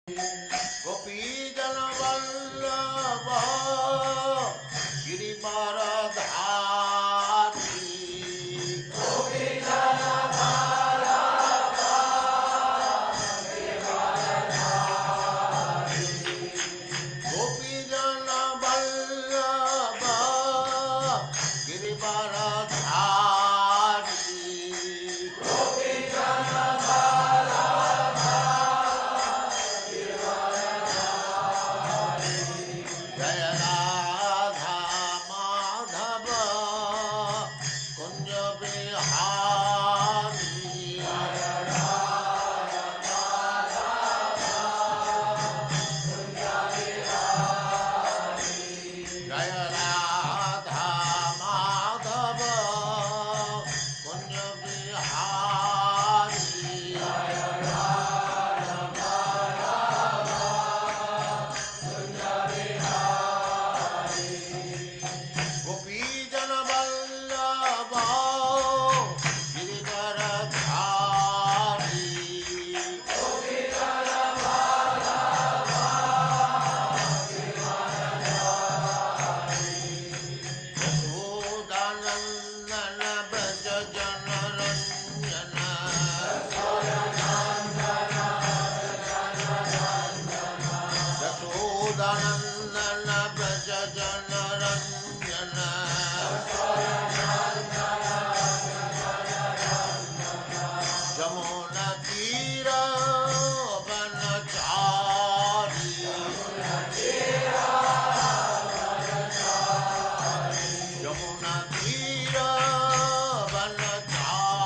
गोपी जन वल्लभ गिरिवरधारी गोपी जन वल्लभ गिरिवरधारी जय राधा माधव कुंज बिहारी जय राधा माधव कुंज बिहारी गोपी जन वल्लभ गिरिवरधारी यशोदानंदन व्रज जन रंजन यशोदानंदन व्रज जन रंजन जमुना तीर वनचारी यमुना तीर वनचारी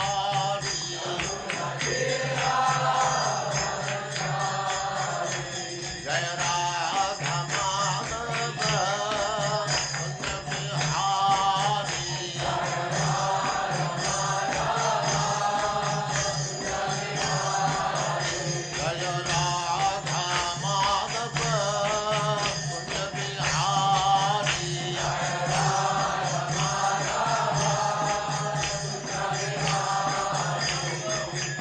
जय राधा माधव कुंज बिहारी जय राधा माधव कुंज बिहारी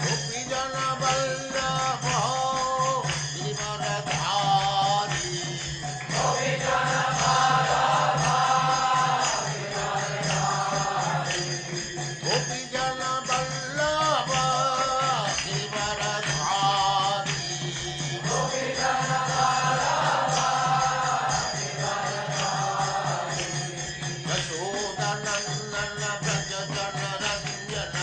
गोपी जन वल्लभ गिरिवरधारी गोपी जन वल्लभ गिरिवरधारी यशोदानंदन व्रज जन रंजन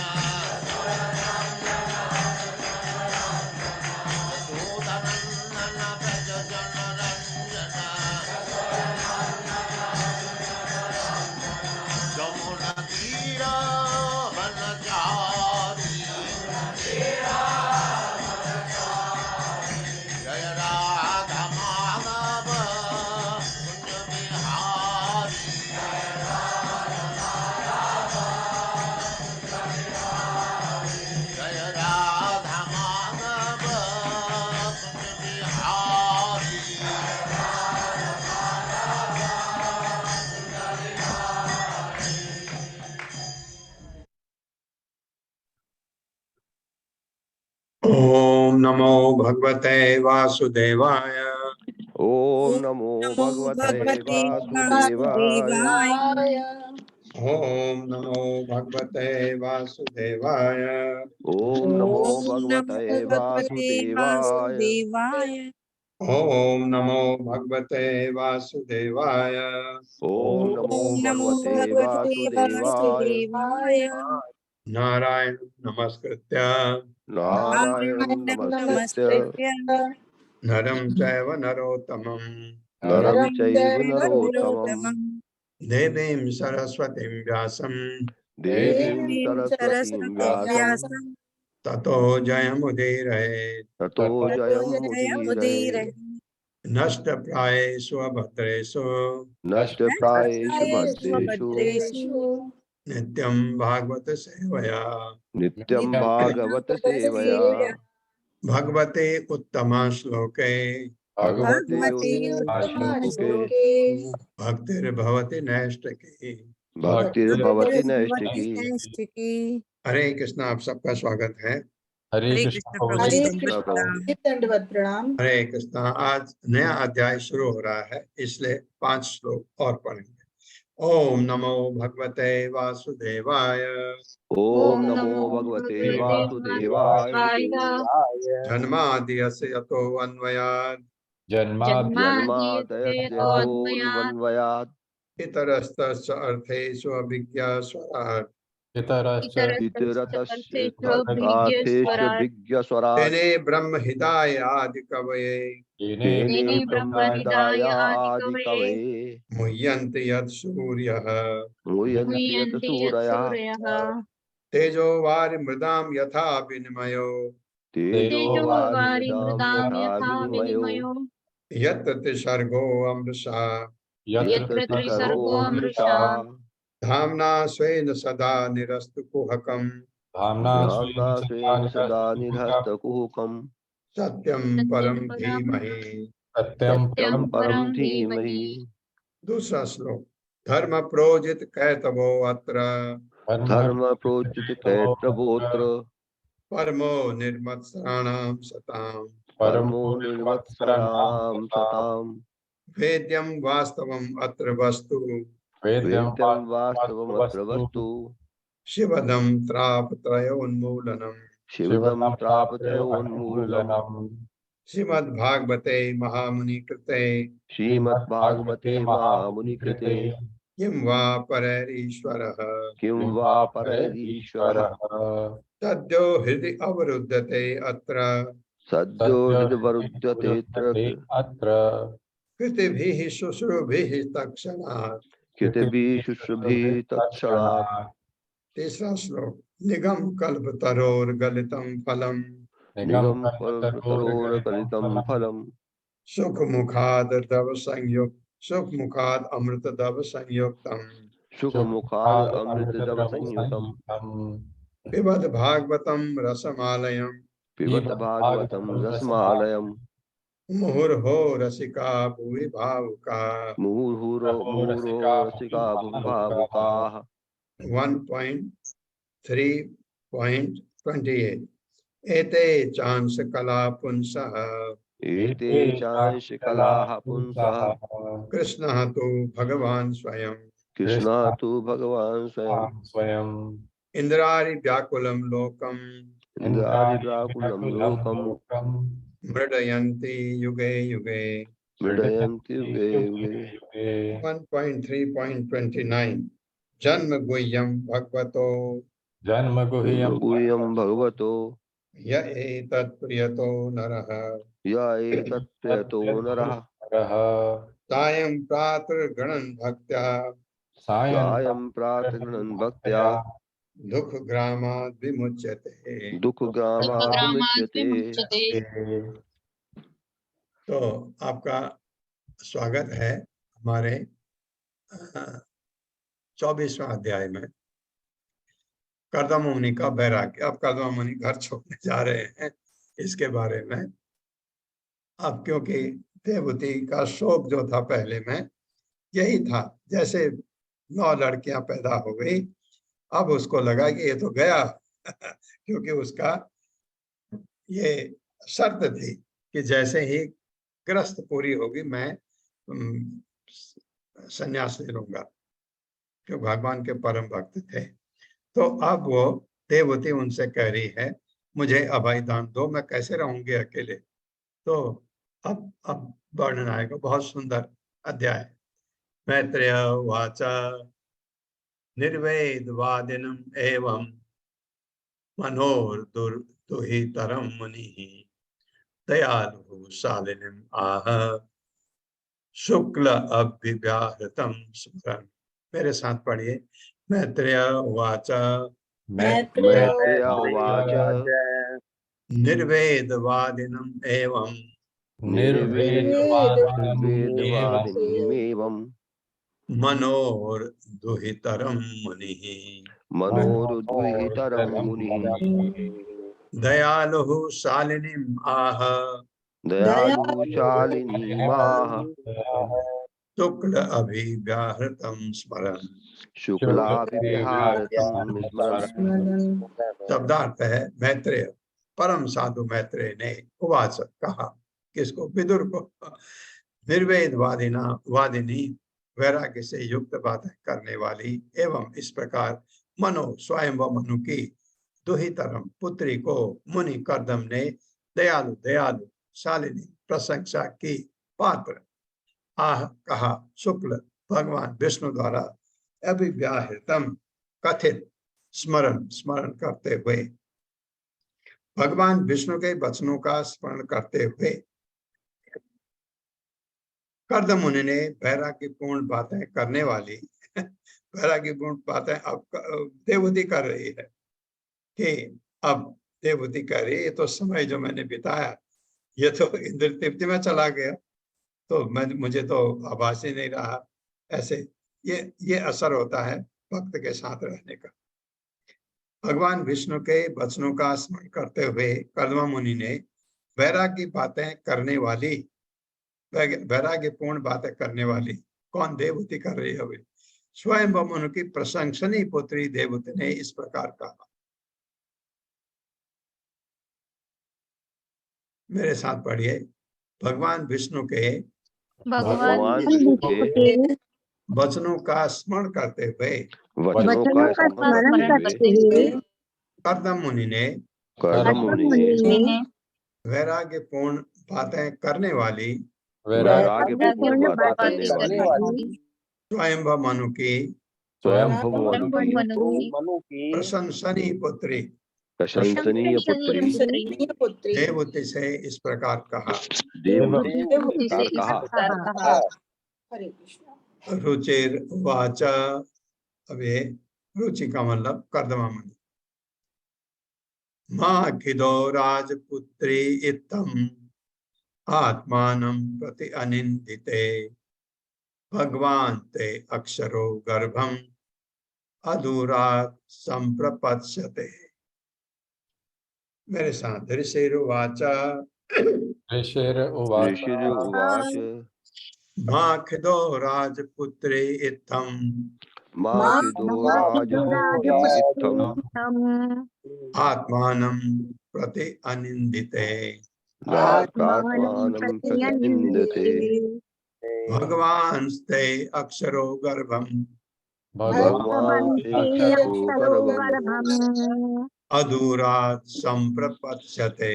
यशोदानंदन व्रज जन रंजन जमुना तीर वनचारी जय राधा माधव कुंज बिहारी जय राधा माधव कुंज बिहारी ओम नमो भगवते वासुदेवाय। ओम नमो भगवते वासुदेवाय। ओम नमो भगवते वासुदेवाय। ओम नमो भगवते वासुदेवाय। ओम नमो भगवते वासुदेवाय। ओम नमो भगवते वासुदेवाय। नारायण नमस्कृत्य नारायणं नमस्कृत्य नरं चैव नरोत्तमं नरं चैव नरोत्तमं देवीं सरस्वतीं व्यासं देवीं सरस्वतीं व्यासं ततो जयमुदीरये। ततो जयमुदीरये। नष्टप्रायेषु भद्रेषु नष्टप्रायेषु भद्रेषु नित्यं भागवत सेवया नित्यं भागवत सेवया भगवते उत्तमा श्लोके भगवते श्लोके भक्तिर्भवति नैष्ठिकी। भक्तिर्भवति नैष्ठिकी। हरे कृष्णा, आप सबका स्वागत है। हरे हरे कृष्ण कृष्ण प्रभु प्रभु जी। जी, कृष्ण दंडवत प्रभु। प्रणाम। दंडवत प्रणाम। हरे कृष्णा। आज नया अध्याय शुरू हो रहा है, इसलिए 5 श्लोक और पढ़ेंगे। ओम नमो भगवते वासुदेवाय। ओम नमो भगवते वासुदेवाय। जन्माद्यस्य यतोऽन्वयात् जन्मादयस्य तोऽन्वयात् इतरस्तस्य अर्थेषु अभिज्ञस्वराट् पितरश्च इतरतस्य अर्थेषु विज्ञस्वराट् तेने ब्रह्म हृदय आदि कवये तेने ब्रह्महृदाय आदिकवये मुह्यन्ति यत् सूर्यः मुह्यन्ति यत् सूरयः तेजो वारिमृदां यथा विनिमयो तेजो वारिमृदां यथा विनिमयो यत्र त्रिसर्गो अमृषा यत्र त्रिसर्गो मृषा धाम्ना स्वेन सदा निरस्तु कुहकम् धाम्ना धाम्ना स्वेन सदा निरस्तकुहकम् सत्यं परं धीमहि। सत्यं सत्यं परं धीमहि। दूसरा श्लोक। धर्म प्रोजित कैतवो अत्र धर्म प्रोचित कैत्रवोत्र परमो निर्मत्सराणां सताम् परमो निर्वत्सराणां सताम् वेद्यं वास्तवम् अत्र वस्तु वेद्यं वास्तवमत्र वस्तु शिवदं त्रापत्रयोन्मूलनम् शिवदं त्रापत्रयोन्मूलनम् श्रीमद्भागवते महामुनि कृते श्रीमद्भागवते महामुनिकृते किं वा परैरीश्वरः किं वा परैरीश्वरः सद्यो हृदि अवरुद्धते अत्र सद्यो हृदवरुध्यते अत्र कृतिभिः शुश्रूभिः तत्क्षणात्। कृतिभिः शुश्रूभिः तत्क्षणात्। तीसरा श्लोक। निगम कल्पतरोर्गलितं फलम् निगम कल्पतरोर्गलितं फलम् सुख मुखाद दव संयुक्त सुख मुखाद अमृत दव संयुक्तम् सुखमुखाद अमृतद्रव संयुतम् पिबद भागवतं रसमालयम् पिबत भागवतं रसमालयम् मुहुर्हो रसिका भुवि भावुका। मुहुर्हो रसिका भावुकाः। 1.3.28 एते चांस कला पुंसः एते चांश कलाः पुंसः कृष्णः तु भगवान् स्वयं कृष्णः तु भगवान् स्वयं इंद्रारि व्याकुलं लोकम् इन्द्रादिव्याकुलं लोकम् मृडयन्ति युगे युगे। मृडयन्ति युगे युगे। 1.3.29 जन्म गुह्यं भगवतो गुह्यं भगवतो य एतत् प्रियतो नरः य एतत् प्रयतो नरः सायं प्रातर्गणन् भक्त्या सायं प्रातर्गणन् भक्त्या दुःखग्रामाद् विमुच्यते। दुःखग्रामाद् विमुच्यते। तो आपका स्वागत है हमारे 24वां अध्याय में कर्दम मुनि का वैराग्य। अब कर्दम मुनि घर छोड़ने जा रहे हैं, इसके बारे में। अब क्योंकि देवती का शोक जो था पहले में यही था, जैसे 9 लड़कियां पैदा हो गई, अब उसको लगा कि ये तो गया क्योंकि उसका ये शर्त थी कि जैसे ही ग्रस्त पूरी होगी मैं संन्यास ले लूंगा, क्यों भगवान के परम भक्त थे। तो अब वो देवती उनसे कह रही है मुझे अभय दान दो, मैं कैसे रहूंगी अकेले। तो अब वर्णन आएगा, बहुत सुंदर अध्याय। मैत्रेय उवाच निर्वेदवादिनम् एवं मनोर्दुहितरं मुनिः दयालुः शालिनीम् आह शुक्ल अभिव्याहृतं स्मरन्। मेरे साथ पढ़िए। मैत्रेय उवाच मैत्रेय उवाच निर्वेदवादिनम् एवं निर्वेदवादिनमेवं मनोर्दुहितरं मुनिः मनोरुद्विहितरं मुनिः दयालुः शालिनीम् आह दयालुः शालिनीमाह शुक्ल अभिव्याहृतं स्मरन्। शुक्लाभिविहारतं स्मरन्। शब्दार्थ है मैत्रेय परम साधु मैत्रेय ने उवाच कहा, किसको? विदुर को। निर्वेद वादिनी, वैराग्य से युक्त बातें करने वाली एवं इस प्रकार मनो स्वयं व मनु की दुहितरम पुत्री को मुनि कर्दम ने दयालु दयालु शालिनी प्रशंसा की पात्र आह कहा। शुक्ल भगवान विष्णु द्वारा अभिव्याहृतम कथित स्मरण स्मरण करते हुए, भगवान विष्णु के वचनों का स्मरण करते हुए कर्दम मुनि ने वैराग्यपूर्ण बातें करने वाली वैराग्यपूर्ण बातें अब देवहूति कर रही है कि अब देवहूति कह रही है, ये तो समय जो मैंने बिताया ये तो इंद्र तृप्ति में चला गया, तो मुझे तो आभास ही नहीं रहा। ऐसे ये असर होता है भक्त के साथ रहने का। भगवान विष्णु के वचनों का स्मरण करते हुए कर्दम मुनि ने वैराग्य बातें करने वाली, वैराग्यपूर्ण बातें करने वाली कौन? देवहूति कर रही है। स्वयं मनु की प्रशंसनीय पुत्री देवहूति ने इस प्रकार कहा। मेरे साथ पढ़िए। भगवान विष्णु के भगवान विष्णु के वचनों का स्मरण करते हुए वचनों का स्मरण करते हुए कर्दम मुनि ने कर्दम मुनि ने वैराग्यपूर्ण बातें करने वाली वैराग्यपूर्ण बातें करने वाली स्वयं मनु की मनु की प्रशंसनीय पुत्री प्रशंसनीय पुत्री देवहूति से इस प्रकार कहा। देवहूति से इस प्रकार कहा। रुचिर वाचा, अब ये रुचि का मतलब कर्दमा मुनि। मां खिदो राजपुत्री इत्थम आत्मानं प्रति अनिंदिते, भगवान ते अक्षरो गर्भम अधूरात् संप्रपत्स्यते। मेरे साथ ऋषिरुवाच ऋषिरुवाच मां खिदो राजपुत्री इत्थम आत्मानं प्रति अनिंदिते, आत्मानं प्रति अनिंदिते, भगवान ते अक्षरो गर्भम भगवान ते अक्षरो गर्भम अधूरात् संप्रपत्स्यते।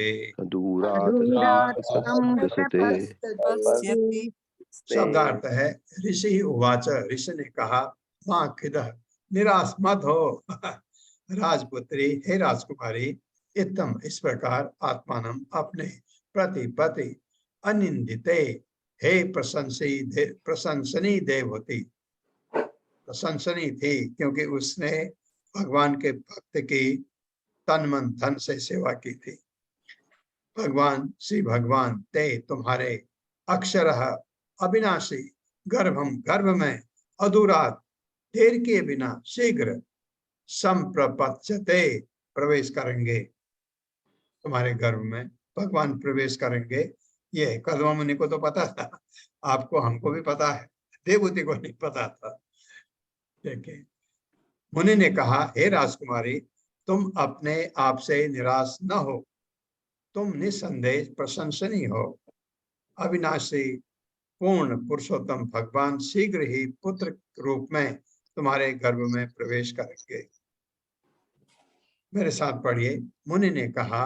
शब्दार्थ है ऋषि उवाच, ऋषि ने कहा, मां खिदः, निराश मत हो राजपुत्री, हे राजकुमारी, इत्तम इस प्रकार, आत्मानम अपने प्रति पति, अनिंदिते हे प्रशंसनीय देवहूति, प्रशंसनीय थी क्योंकि उसने भगवान के भक्त की तन मन धन से सेवा की थी। भगवान श्री भगवान ते तुम्हारे अक्षर अविनाशी गर्भम गर्भ में अधूरा देर के बिना शीघ्र संप्रपच्यते प्रवेश करेंगे, तुम्हारे गर्भ में भगवान प्रवेश करेंगे। ये कर्दम मुनि को तो पता था, आपको हमको भी पता है, देवहूति को नहीं पता था। देखिए मुनि ने कहा, हे राजकुमारी, तुम अपने आप से निराश न हो, तुम निसंदेह प्रशंसनीय हो। अविनाशी पूर्ण पुरुषोत्तम भगवान शीघ्र ही पुत्र रूप में तुम्हारे गर्भ में प्रवेश करेंगे। मेरे साथ पढ़िए। मुनि ने कहा,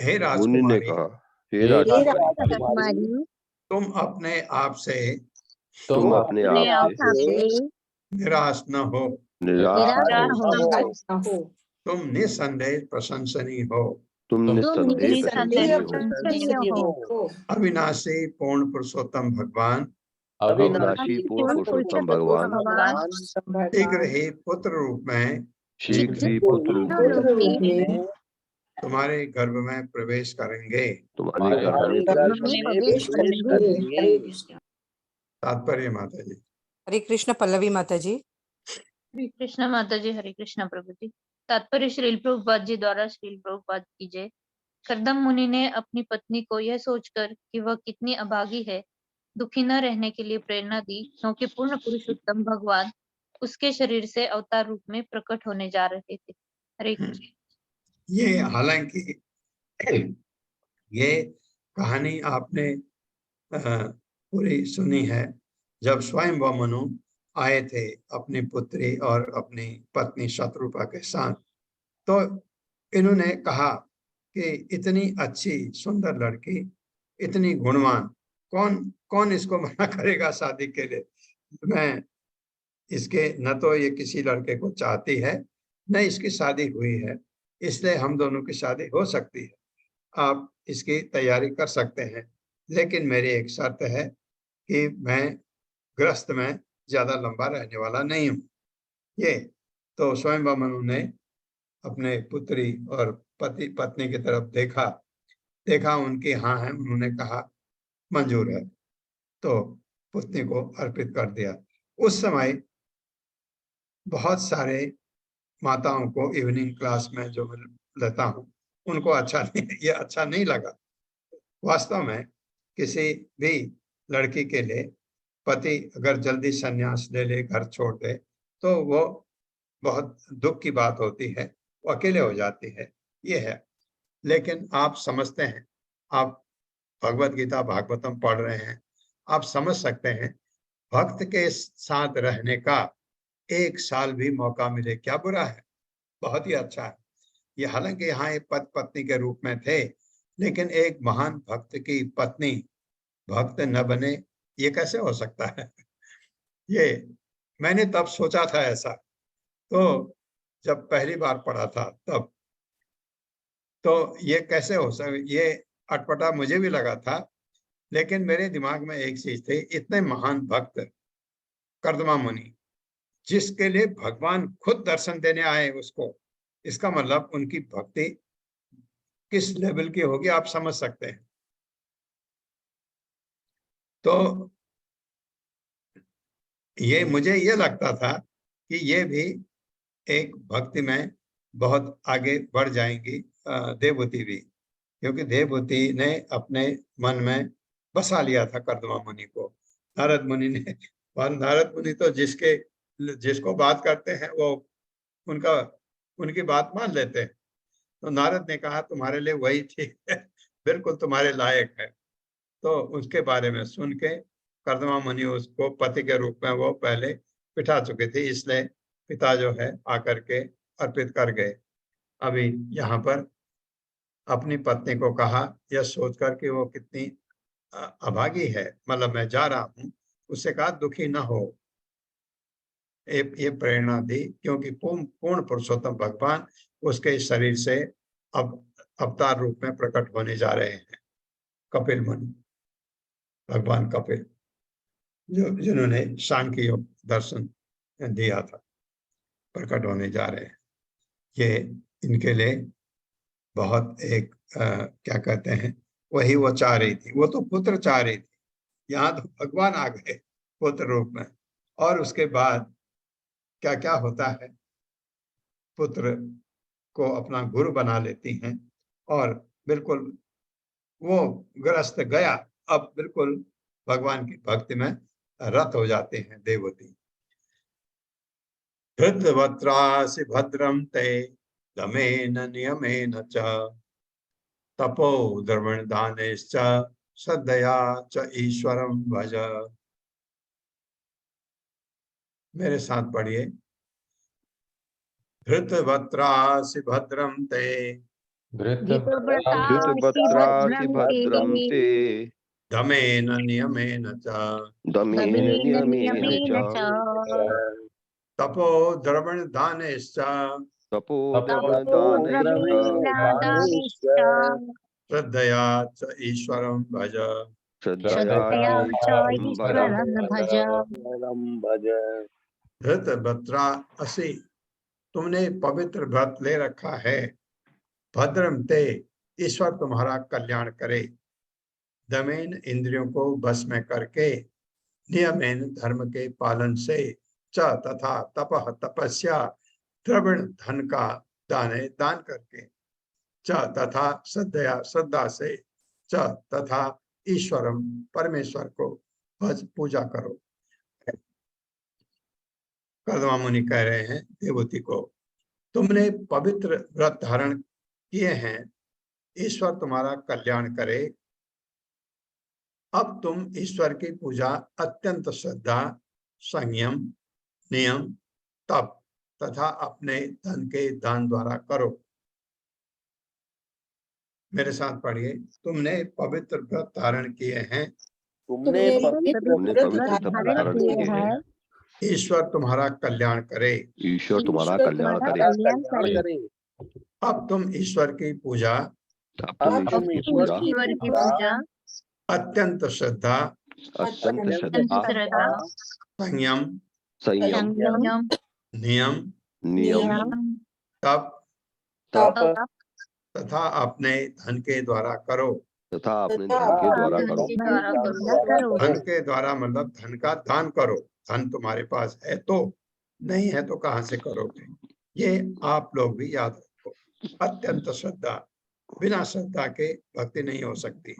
हे राजकुमारी, तुम अपने आप से निराश न हो, तुम निसंदेह प्रशंसनीय हो। अविनाशी पूर्ण पुरुषोत्तम भगवान शीघ्र ही पुत्र रूप में तुम्हारे गर्भ में प्रवेश करेंगे। तात्पर्य माता जी। हरे कृष्ण। पल्लवी माता जी। हरे कृष्ण माता जी। हरे कृष्ण प्रभु जी। तात्पर्य श्रील प्रभुपाद जी द्वारा। श्रील प्रभुपाद की जय। कर्दम मुनि ने अपनी पत्नी को यह सोचकर कि वह कितनी अभागी है दुखी न रहने के लिए प्रेरणा दी, क्योंकि पूर्ण पुरुषोत्तम भगवान उसके शरीर से अवतार रूप में प्रकट होने जा रहे थे। हरे कृष्ण। ये हालांकि ये कहानी आपने पूरी सुनी है। जब स्वयं मनु आए थे अपनी पुत्री और अपनी पत्नी शत्रुपा के साथ, तो इन्होंने कहा कि इतनी अच्छी सुंदर लड़की, इतनी गुणवान, कौन कौन इसको मना करेगा शादी के लिए। मैं इसके न तो ये किसी लड़के को चाहती है, न इसकी शादी हुई है, इसलिए हम दोनों की शादी हो सकती है, आप इसकी तैयारी कर सकते हैं। लेकिन मेरी एक शर्त है कि मैं गृहस्थ में ज्यादा लंबा रहने वाला नहीं हूँ। ये तो स्वयं मनु ने अपने पुत्री और पति पत्नी की तरफ देखा उनकी हाँ है, उन्होंने कहा मंजूर है, तो पुत्री को अर्पित कर दिया। उस समय बहुत सारे माताओं को इवनिंग क्लास में जो मैं लेता हूँ, उनको ये अच्छा नहीं लगा। वास्तव में किसी भी लड़की के लिए पति अगर जल्दी संन्यास ले ले, घर छोड़ दे, तो वो बहुत दुख की बात होती है, वो अकेले हो जाती है, ये है। लेकिन आप समझते हैं, आप भगवत गीता भागवतम पढ़ रहे हैं, आप समझ सकते हैं भक्त के साथ रहने का 1 साल भी मौका मिले क्या बुरा है, बहुत ही अच्छा है। ये हालांकि यहाँ एक पति पत्नी के रूप में थे, लेकिन एक महान भक्त की पत्नी भक्त न बने, ये कैसे हो सकता है। ये मैंने तब सोचा था ऐसा, तो जब पहली बार पढ़ा था तब, तो ये कैसे हो सकता, ये अटपटा मुझे भी लगा था। लेकिन मेरे दिमाग में एक चीज थी, इतने महान भक्त कर्दमा मुनि, जिसके लिए भगवान खुद दर्शन देने आए उसको, इसका मतलब उनकी भक्ति किस लेवल की होगी आप समझ सकते हैं। तो ये मुझे ये लगता था कि ये भी एक भक्ति में बहुत आगे बढ़ जाएंगी देवभूति भी, क्योंकि देवभूति ने अपने मन में बसा लिया था कर्दमा मुनि को। नारद मुनि ने, और नारद मुनि तो जिसको बात करते हैं वो उनकी बात मान लेते हैं। तो नारद ने कहा तुम्हारे लिए वही ठीक है, बिल्कुल तुम्हारे लायक है। तो उसके बारे में सुन के कर्दमा मुनि उसको पति के रूप में वो पहले बिठा चुके थे, इसलिए पिता जो है आकर के अर्पित कर गए। अभी यहाँ पर अपनी पत्नी को कहा, यह सोचकर कि वो कितनी अभागी है, मतलब मैं जा रहा हूँ, उससे कहा दुखी न हो। ये प्रेरणा दी, क्योंकि पूर्ण पुरुषोत्तम भगवान उसके शरीर से अब अवतार रूप में प्रकट होने जा रहे हैं। कपिल मुनि, भगवान कपिल, जिन्होंने सांख्य योग दर्शन दिया था, प्रकट होने जा रहे हैं। ये इनके लिए बहुत एक क्या कहते हैं, वही वो चाह रही थी, वो तो पुत्र चाह रही थी, यहाँ तो भगवान आ गए पुत्र रूप में। और उसके बाद क्या क्या होता है, पुत्र को अपना गुरु बना लेती हैं, और बिल्कुल वो ग्रस्त गया, अब बिल्कुल भगवान की भक्ति में रत हो जाते हैं देवती। धृतवत्रासि भद्रम ते दमेन नियमेन च तपो द्रवण दानेश्च श्रद्धया च ईश्वरम भज। मेरे साथ पढ़िए। धृतवत्रासि भद्रम ते धृतवत्रासि भद्रं ते दमेन नियमेन च दमेन नियमेन च तपो द्रवण दानेश्च तपोद्रवणदानेश्च श्रद्धया च ईश्वरं भज। श्रद्धया च ईश्वरं भज। धृतवत्रा असि, तुमने पवित्र व्रत ले रखा है। भद्रम ते, ईश्वर तुम्हारा कल्याण करे। दमेन, इंद्रियों को बस में करके। नियमेन, धर्म के पालन से। च, तथा तपः, तपस्या। द्रविण, धन का दाने, दान करके। च, तथा श्रद्धया, श्रद्धा से। च, तथा ईश्वरम, परमेश्वर को भज, पूजा करो। कर्दमा मुनि कह रहे हैं देवती को, तुमने पवित्र व्रत धारण किए हैं, ईश्वर तुम्हारा कल्याण करे। अब तुम ईश्वर की पूजा अत्यंत श्रद्धा, संयम, नियम, तप तथा अपने धन के दान द्वारा करो। मेरे साथ पढ़िए। तुमने पवित्र व्रत धारण किए हैं, तुमने पवित्र व्रत धारण किए हैं, ईश्वर तुम्हारा कल्याण करे। ईश्वर तुम्हारा कल्याण करे। अब तुम ईश्वर की पूजा अब तुम ईश्वर की पूजा ईश्वर की पूजा अत्यंत श्रद्धा, अत्यंत अत्यंत श्रद्धा, श्रद्धा, संयम, संयम, संयम, नियम, नियम, तप तप तथा अपने धन के द्वारा करो। तथा अपने धन के द्वारा धन करो। के द्वारा करो। धन के द्वारा मतलब धन का दान करो। धन तुम्हारे पास है तो, नहीं है तो कहां से करोगे? ये आप लोग भी याद रखो। अत्यंत श्रद्धा, बिना श्रद्धा के भक्ति नहीं हो सकती।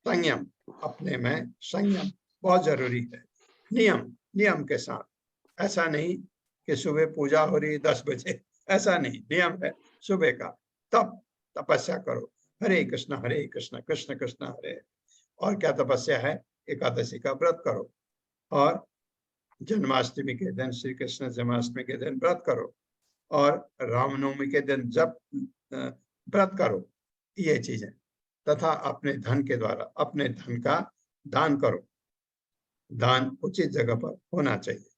संयम, अपने में संयम बहुत जरूरी है। नियम, नियम के साथ, ऐसा नहीं कि सुबह पूजा हो रही 10 बजे, ऐसा नहीं, नियम है सुबह का। तप, तपस्या करो, हरे कृष्ण कृष्ण कृष्ण हरे। और क्या तपस्या है? एकादशी का व्रत करो, और जन्माष्टमी के दिन, श्री कृष्ण जन्माष्टमी के दिन व्रत करो, और रामनवमी के दिन जब व्रत करो, ये चीजें। तथा अपने धन के द्वारा अपने धन का दान करो। दान उचित जगह पर होना चाहिए।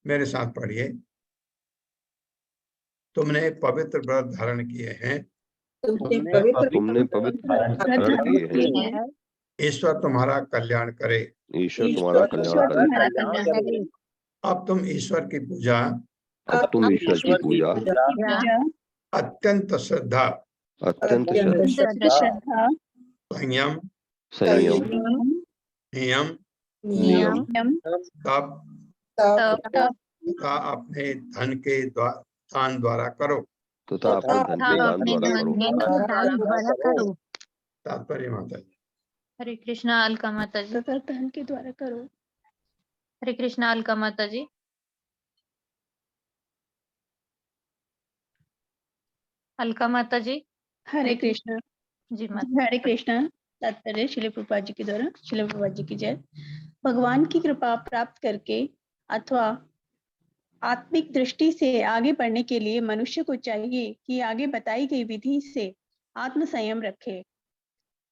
मेरे साथ पढ़िए। तुमने पवित्र व्रत धारण किए हैं, तुमने पवित्र धारण किए हैं, ईश्वर तुम्हारा कल्याण करे। ईश्वर तुम्हारा कल्याण करे। अब तुम ईश्वर की पूजा अब तुम ईश्वर की पूजा अत्यंत श्रद्धा, अत्यंत श्रद्धा, संयम, संयम, नियम, नियम, तप तप तथा अपने धन के दान द्वारा करो। तथा अपने धन के दान अपने द्वारा धन के करो। द्वारा करो। तात्पर्य माता जी। हरे कृष्णा अलका माता जी। धन के द्वारा करो। हरे कृष्णा अलका माता जी। अलका माता जी। हरे कृष्ण। जी माता। हरे कृष्ण। तात्पर्य श्रील प्रभुपाद जी के द्वारा। श्रील प्रभुपाद जी की जय। भगवान की कृपा प्राप्त करके अथवा आत्मिक दृष्टि से आगे बढ़ने के लिए मनुष्य को चाहिए कि आगे बताई गई विधि से आत्म संयम रखे,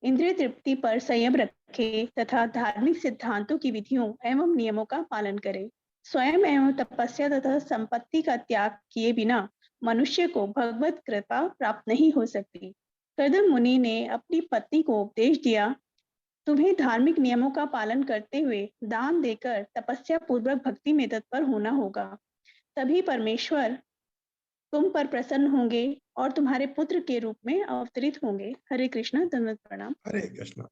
इंद्रिय तृप्ति पर संयम रखे तथा धार्मिक सिद्धांतों की विधियों एवं नियमों का पालन करे। स्वयं एवं तपस्या तथा संपत्ति का त्याग किए बिना मनुष्य को भगवत कृपा प्राप्त नहीं हो सकती। कर्दम मुनि ने अपनी पत्नी को उपदेश दिया, तुम्हें धार्मिक नियमों का पालन करते हुए दान देकर तपस्या पूर्वक भक्ति में तत्पर होना होगा, तभी परमेश्वर तुम पर प्रसन्न होंगे और तुम्हारे पुत्र के रूप में अवतरित होंगे। हरे कृष्णा। दंडवत प्रणाम। हरे कृष्ण।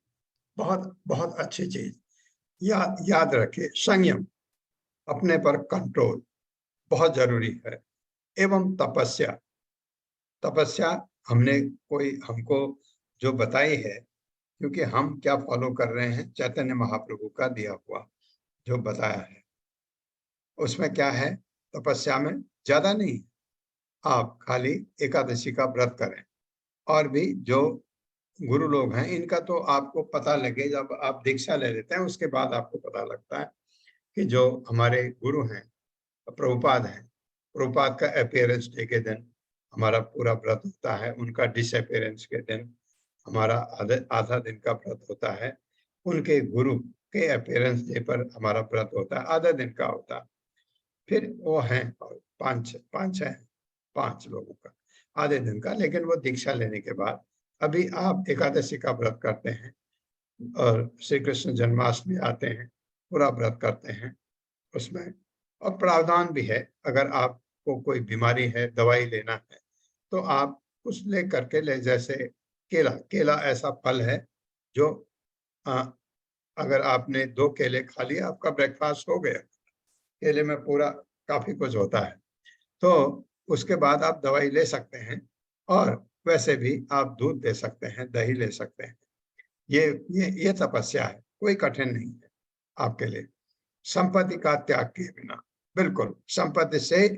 बहुत बहुत अच्छी चीज याद रखिए। संयम, अपने पर कंट्रोल बहुत जरूरी है, एवं तपस्या। तपस्या हमको जो बताई है, क्योंकि हम क्या फॉलो कर रहे हैं, चैतन्य महाप्रभु का दिया हुआ जो बताया है, उसमें क्या है? तपस्या में ज्यादा नहीं, आप खाली एकादशी का व्रत करें। और भी जो गुरु लोग हैं, इनका तो आपको पता लगे जब आप दीक्षा ले लेते हैं, उसके बाद आपको पता लगता है कि जो हमारे गुरु हैं, प्रभुपाद हैं, प्रभुपाद का अपीयरेंस डे के दिन हमारा पूरा व्रत होता है, उनका डिसअपीयरेंस के दिन हमारा आधा दिन का व्रत होता है, उनके गुरु के अपीयरेंस डे पर हमारा व्रत होता है, आधा दिन का होता है। फिर वो हैं पांच लोगों का आधे दिन का, लेकिन वो दीक्षा लेने के बाद अभी आप एकादशी का व्रत करते हैं और श्री कृष्ण जन्माष्टमी आते हैं, पूरा व्रत करते हैं उसमें। और प्रावधान भी है, अगर आपको कोई बीमारी है, दवाई लेना है, तो आप कुछ ले करके ले, जैसे केला ऐसा फल है जो अगर आपने 2 केले खा लिए, आपका ब्रेकफास्ट हो गया। केले में पूरा काफी कुछ होता है, तो उसके बाद आप दवाई ले सकते हैं, और वैसे भी आप दूध दे सकते हैं, दही ले सकते हैं। ये तपस्या है, कोई कठिन नहीं है आपके लिए। संपत्ति का त्याग किए बिना, बिल्कुल संपत्ति से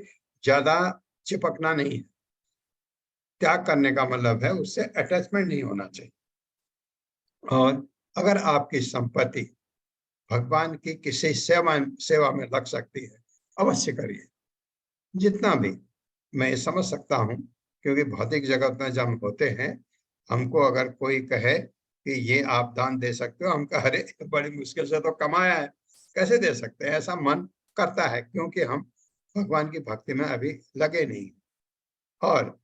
ज्यादा चिपकना नहीं है। त्याग करने का मतलब है उससे अटैचमेंट नहीं होना चाहिए। और अगर आपकी संपत्ति भगवान की किसी सेवा में लग सकती है, अवश्य करिए। जितना भी मैं समझ सकता हूँ, क्योंकि भौतिक जगत में जब हम होते हैं, हमको अगर कोई कहे कि ये आप दान दे सकते हो, हम कह अरे बड़ी मुश्किल से तो कमाया है, कैसे दे सकते हैं, ऐसा मन करता है, क्योंकि हम भगवान की भक्ति में अभी लगे नहीं। और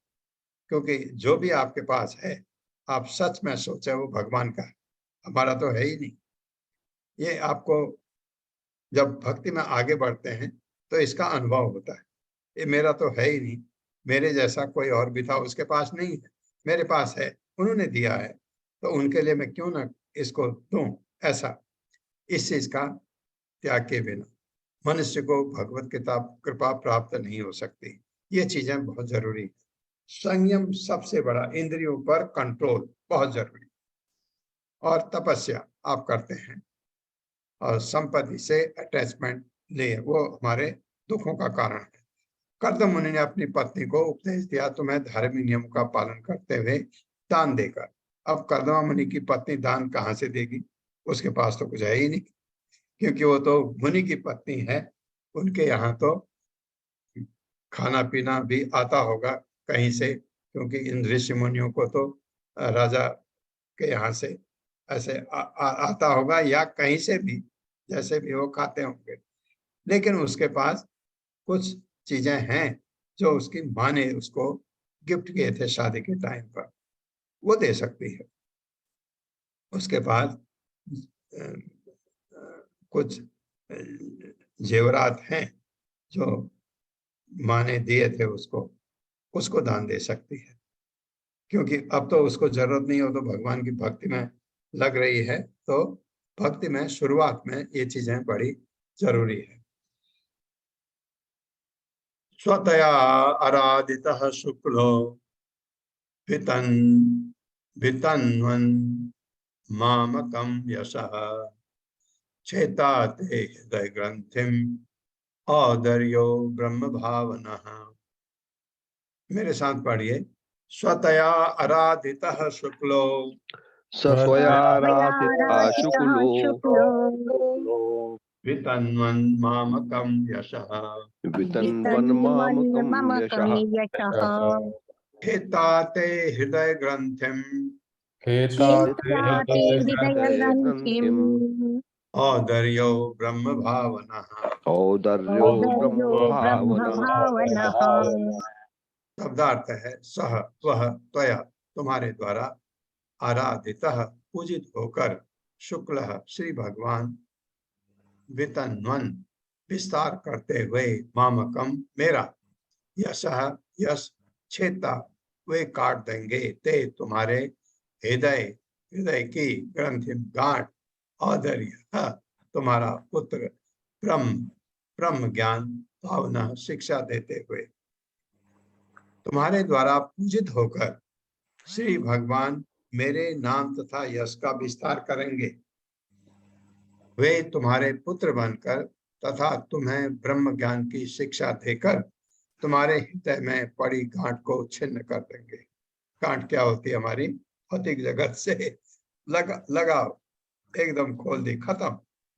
क्योंकि जो भी आपके पास है, आप सच में सोचे वो भगवान का है, हमारा तो है ही नहीं। ये आपको जब भक्ति में आगे बढ़ते हैं तो इसका अनुभव होता है, ये मेरा तो है ही नहीं, मेरे जैसा कोई और भी था, उसके पास नहीं है, मेरे पास है, उन्होंने दिया है, तो उनके लिए मैं क्यों ना इसको दूं। ऐसा इस चीज का त्याग के बिना मनुष्य को भगवत किताब कृपा प्राप्त नहीं हो सकती। ये चीजें बहुत जरूरी है। संयम सबसे बड़ा, इंद्रियों पर कंट्रोल बहुत जरूरी, और तपस्या आप करते हैं, और संपत्ति से अटैचमेंट नहीं, वो हमारे दुखों का कारण है। कर्दम मुनि ने अपनी पत्नी को उपदेश दिया, तुम्हें धार्मिक नियम का पालन करते हुए दान देकर। अब कर्दम मुनि की पत्नी दान कहाँ से देगी, उसके पास तो कुछ है ही नहीं, क्योंकि वो तो मुनि की पत्नी है, उनके यहाँ तो खाना पीना भी आता होगा कहीं से, क्योंकि इन ऋषि मुनियों को तो राजा के यहाँ से ऐसे आता होगा, या कहीं से भी, जैसे भी वो खाते होंगे। लेकिन उसके पास कुछ चीजें हैं जो उसकी माँ ने उसको गिफ्ट किए थे शादी के टाइम पर, वो दे सकती है। उसके पास कुछ जेवरात हैं जो माँ ने दिए थे उसको, उसको दान दे सकती है, क्योंकि अब तो उसको जरूरत नहीं हो, तो भगवान की भक्ति में लग रही है, तो भक्ति में शुरुआत में ये चीजें बड़ी जरूरी है। स्वतया आराधितः शुक्लो वितन्वन् मामकं यशः चेताते हृदय ग्रंथिम औदर्यो ब्रह्म भावनः। मेरे साथ पढ़िए। स्वतया आराधितः शुक्लो स्वस्वयाराधितः शुक्लो वितन्वन् मामकं यशः वितन्वन्मामकं यशः हेताते हृदय ग्रंथिम हृदयग्रन्थिम् औदर्यो ब्रह्म भावनः। औदर्यो ब्रह्मभावनः। शब्दार्थ है सह वह त्वया तुम्हारे द्वारा आराधितः पूजित होकर शुक्ल श्री भगवान वितन्वन विस्तार करते हुए मामकम मेरा यशः यश छेता वे काट देंगे ते तुम्हारे हृदय हृदय की ग्रंथि गांठ औदर्य तुम्हारा पुत्र ब्रह्म ब्रह्म ज्ञान भावना शिक्षा देते हुए तुम्हारे द्वारा पूजित होकर श्री भगवान मेरे नाम तथा यश का विस्तार करेंगे। वे तुम्हारे पुत्र बनकर तथा तुम्हें ब्रह्म ज्ञान की शिक्षा देकर तुम्हारे हृदय में पड़ी गांठ को छिन्न कर देंगे। गांठ क्या होती है, हमारी भौतिक जगत से लगाव एकदम खोल दी, खत्म,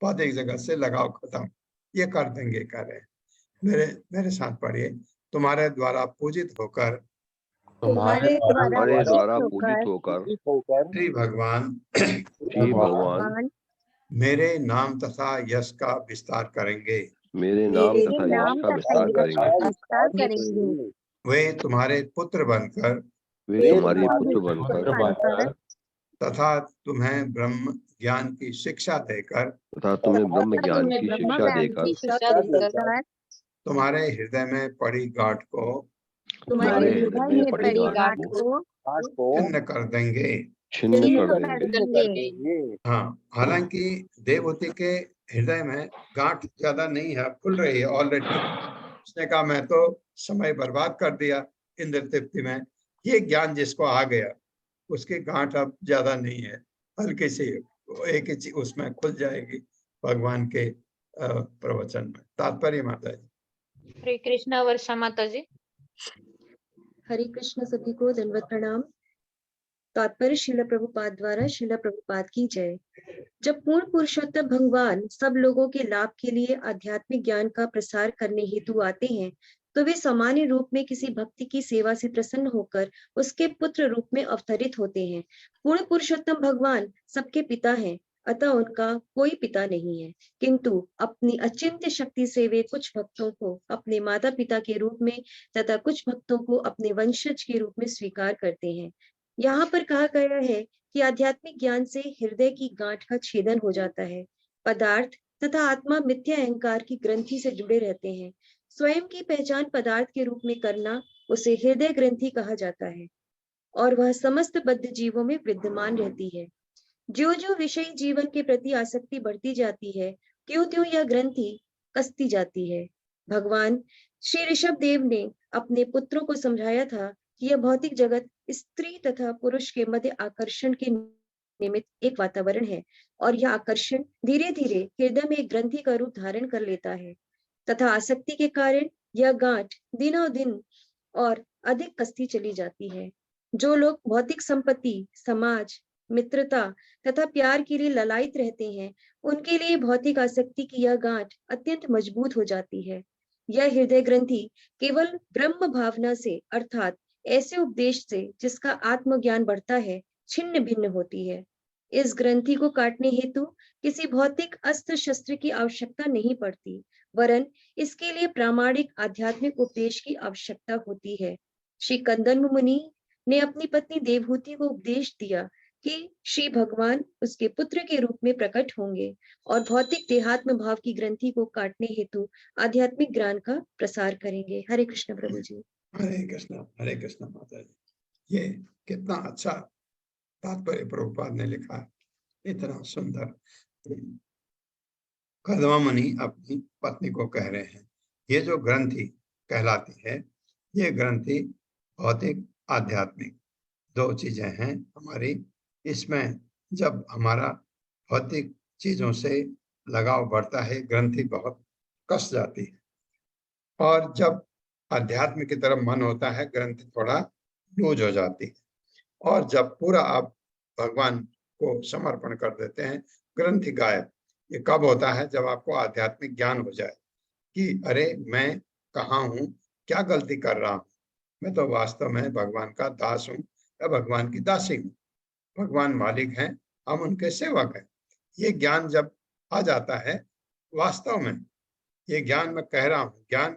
भौतिक जगत से लगाव खत्म, ये कर देंगे कह रहे हैं। मेरे साथ पढ़िए। तुम्हारे द्वारा पूजित होकर तुम्हारे द्वारा पूजित होकर श्री भगवान मेरे नाम तथा यश का विस्तार करेंगे। मेरे नाम तथा यश का विस्तार करेंगे। वे तुम्हारे पुत्र बनकर वे तुम्हारे पुत्र बनकर तथा तुम्हें ब्रह्म ज्ञान की शिक्षा देकर तुम्हारे हृदय में पड़ी गांठ को छिन्न कर देंगे। हाँ, हालांकि देवहूति के हृदय में गांठ ज्यादा नहीं है, खुल रही है ऑलरेडी। उसने कहा मैं तो समय बर्बाद कर दिया इंद्र तृप्ति में, ये ज्ञान जिसको आ गया उसकी गांठ अब ज्यादा नहीं है, हल्की सी एक ही चीज उसमें खुल जाएगी भगवान के प्रवचन में। तात्पर्य माता जी। हरे कृष्णा वर्षा माता जी। हरे कृष्ण सभी को दंडवत प्रणाम। तात्पर्य श्रील प्रभुपाद द्वारा श्रील प्रभुपाद की जय। जब पूर्ण पुरुषोत्तम भगवान सब लोगों के लाभ के लिए आध्यात्मिक ज्ञान का प्रसार करने हेतु आते हैं, तो वे सामान्य रूप में किसी भक्ति की सेवा से प्रसन्न होकर उसके पुत्र रूप में अवतरित होते हैं। पूर्ण पुरुषोत्तम भगवान सबके पिता हैं, अतः उनका कोई पिता नहीं है, किंतु अपनी अचिंत्य शक्ति से वे कुछ भक्तों को अपने माता पिता के रूप में तथा कुछ भक्तों को अपने वंशज के रूप में स्वीकार करते हैं। यहाँ पर कहा गया है कि आध्यात्मिक ज्ञान से हृदय की गांठ का छेदन हो जाता है। पदार्थ तथा आत्मा मिथ्या अहंकार की ग्रंथि से जुड़े रहते हैं। स्वयं की पहचान पदार्थ के रूप में करना उसे हृदय ग्रंथि कहा जाता है और वह समस्त बद्ध जीवों में विद्यमान रहती है। जो जो विषयी जीवन के प्रति आसक्ति बढ़ती जाती है, त्यों त्यों यह ग्रंथि कसती जाती है। भगवान श्री ऋषभ देव ने अपने पुत्रों को समझाया था कि यह भौतिक जगत स्त्री तथा पुरुष के मध्य आकर्षण के निमित्त एक वातावरण है और यह आकर्षण धीरे धीरे हृदय में एक ग्रंथि का रूप धारण कर लेता है तथा आसक्ति के कारण यह गांठ दिनों दिन और अधिक कसती चली जाती है। जो लोग भौतिक संपत्ति, समाज, मित्रता तथा प्यार के लिए ललायित रहते हैं, उनके लिए भौतिक आसक्ति की यह गांठ अत्यंत मजबूत हो जाती है। यह हृदय ग्रंथि केवल ब्रह्म भावना से अर्थात ऐसे उपदेश से जिसका आत्मज्ञान बढ़ता है छिन्न भिन्न होती है। इस ग्रंथि को काटने हेतु किसी भौतिक अस्त्र शस्त्र की आवश्यकता नहीं पड़ती, वरन इसके लिए प्रामाणिक आध्यात्मिक उपदेश की आवश्यकता होती है। श्री कंदन्व मुनि ने अपनी पत्नी देवहूति को उपदेश दिया कि श्री भगवान उसके पुत्र के रूप में प्रकट होंगे और भौतिक देहात्म भाव की ग्रंथि को काटने हेतु आध्यात्मिक ज्ञान का प्रसार करेंगे। हरे कृष्ण प्रभु जी। हरे कृष्ण माता जी। ये कितना अच्छा तात्पर्य प्रभुपाद ने लिखा है, इतना सुंदर। कदमा मुनि अपनी पत्नी को कह रहे हैं, ये जो ग्रंथि कहलाती है, ये ग्रंथि भौतिक आध्यात्मिक दो चीजें हैं हमारी। इसमें जब हमारा भौतिक चीजों से लगाव बढ़ता है, ग्रंथि बहुत कस जाती है, और जब अध्यात्म की तरफ मन होता है, ग्रंथि थोड़ा लूज हो जाती है। और जब पूरा आप भगवान को समर्पण कर देते हैं, ग्रंथि गायब। ये कब होता है? जब आपको आध्यात्मिक ज्ञान हो जाए कि अरे मैं कहाँ हूँ, क्या गलती कर रहा हूँ, मैं तो वास्तव में भगवान का दास हूँ या भगवान की दासी हूँ। भगवान मालिक हैं, हम उनके सेवक हैं। ये ज्ञान जब आ जाता है, वास्तव में ये ज्ञान मैं कह रहा हूँ, ज्ञान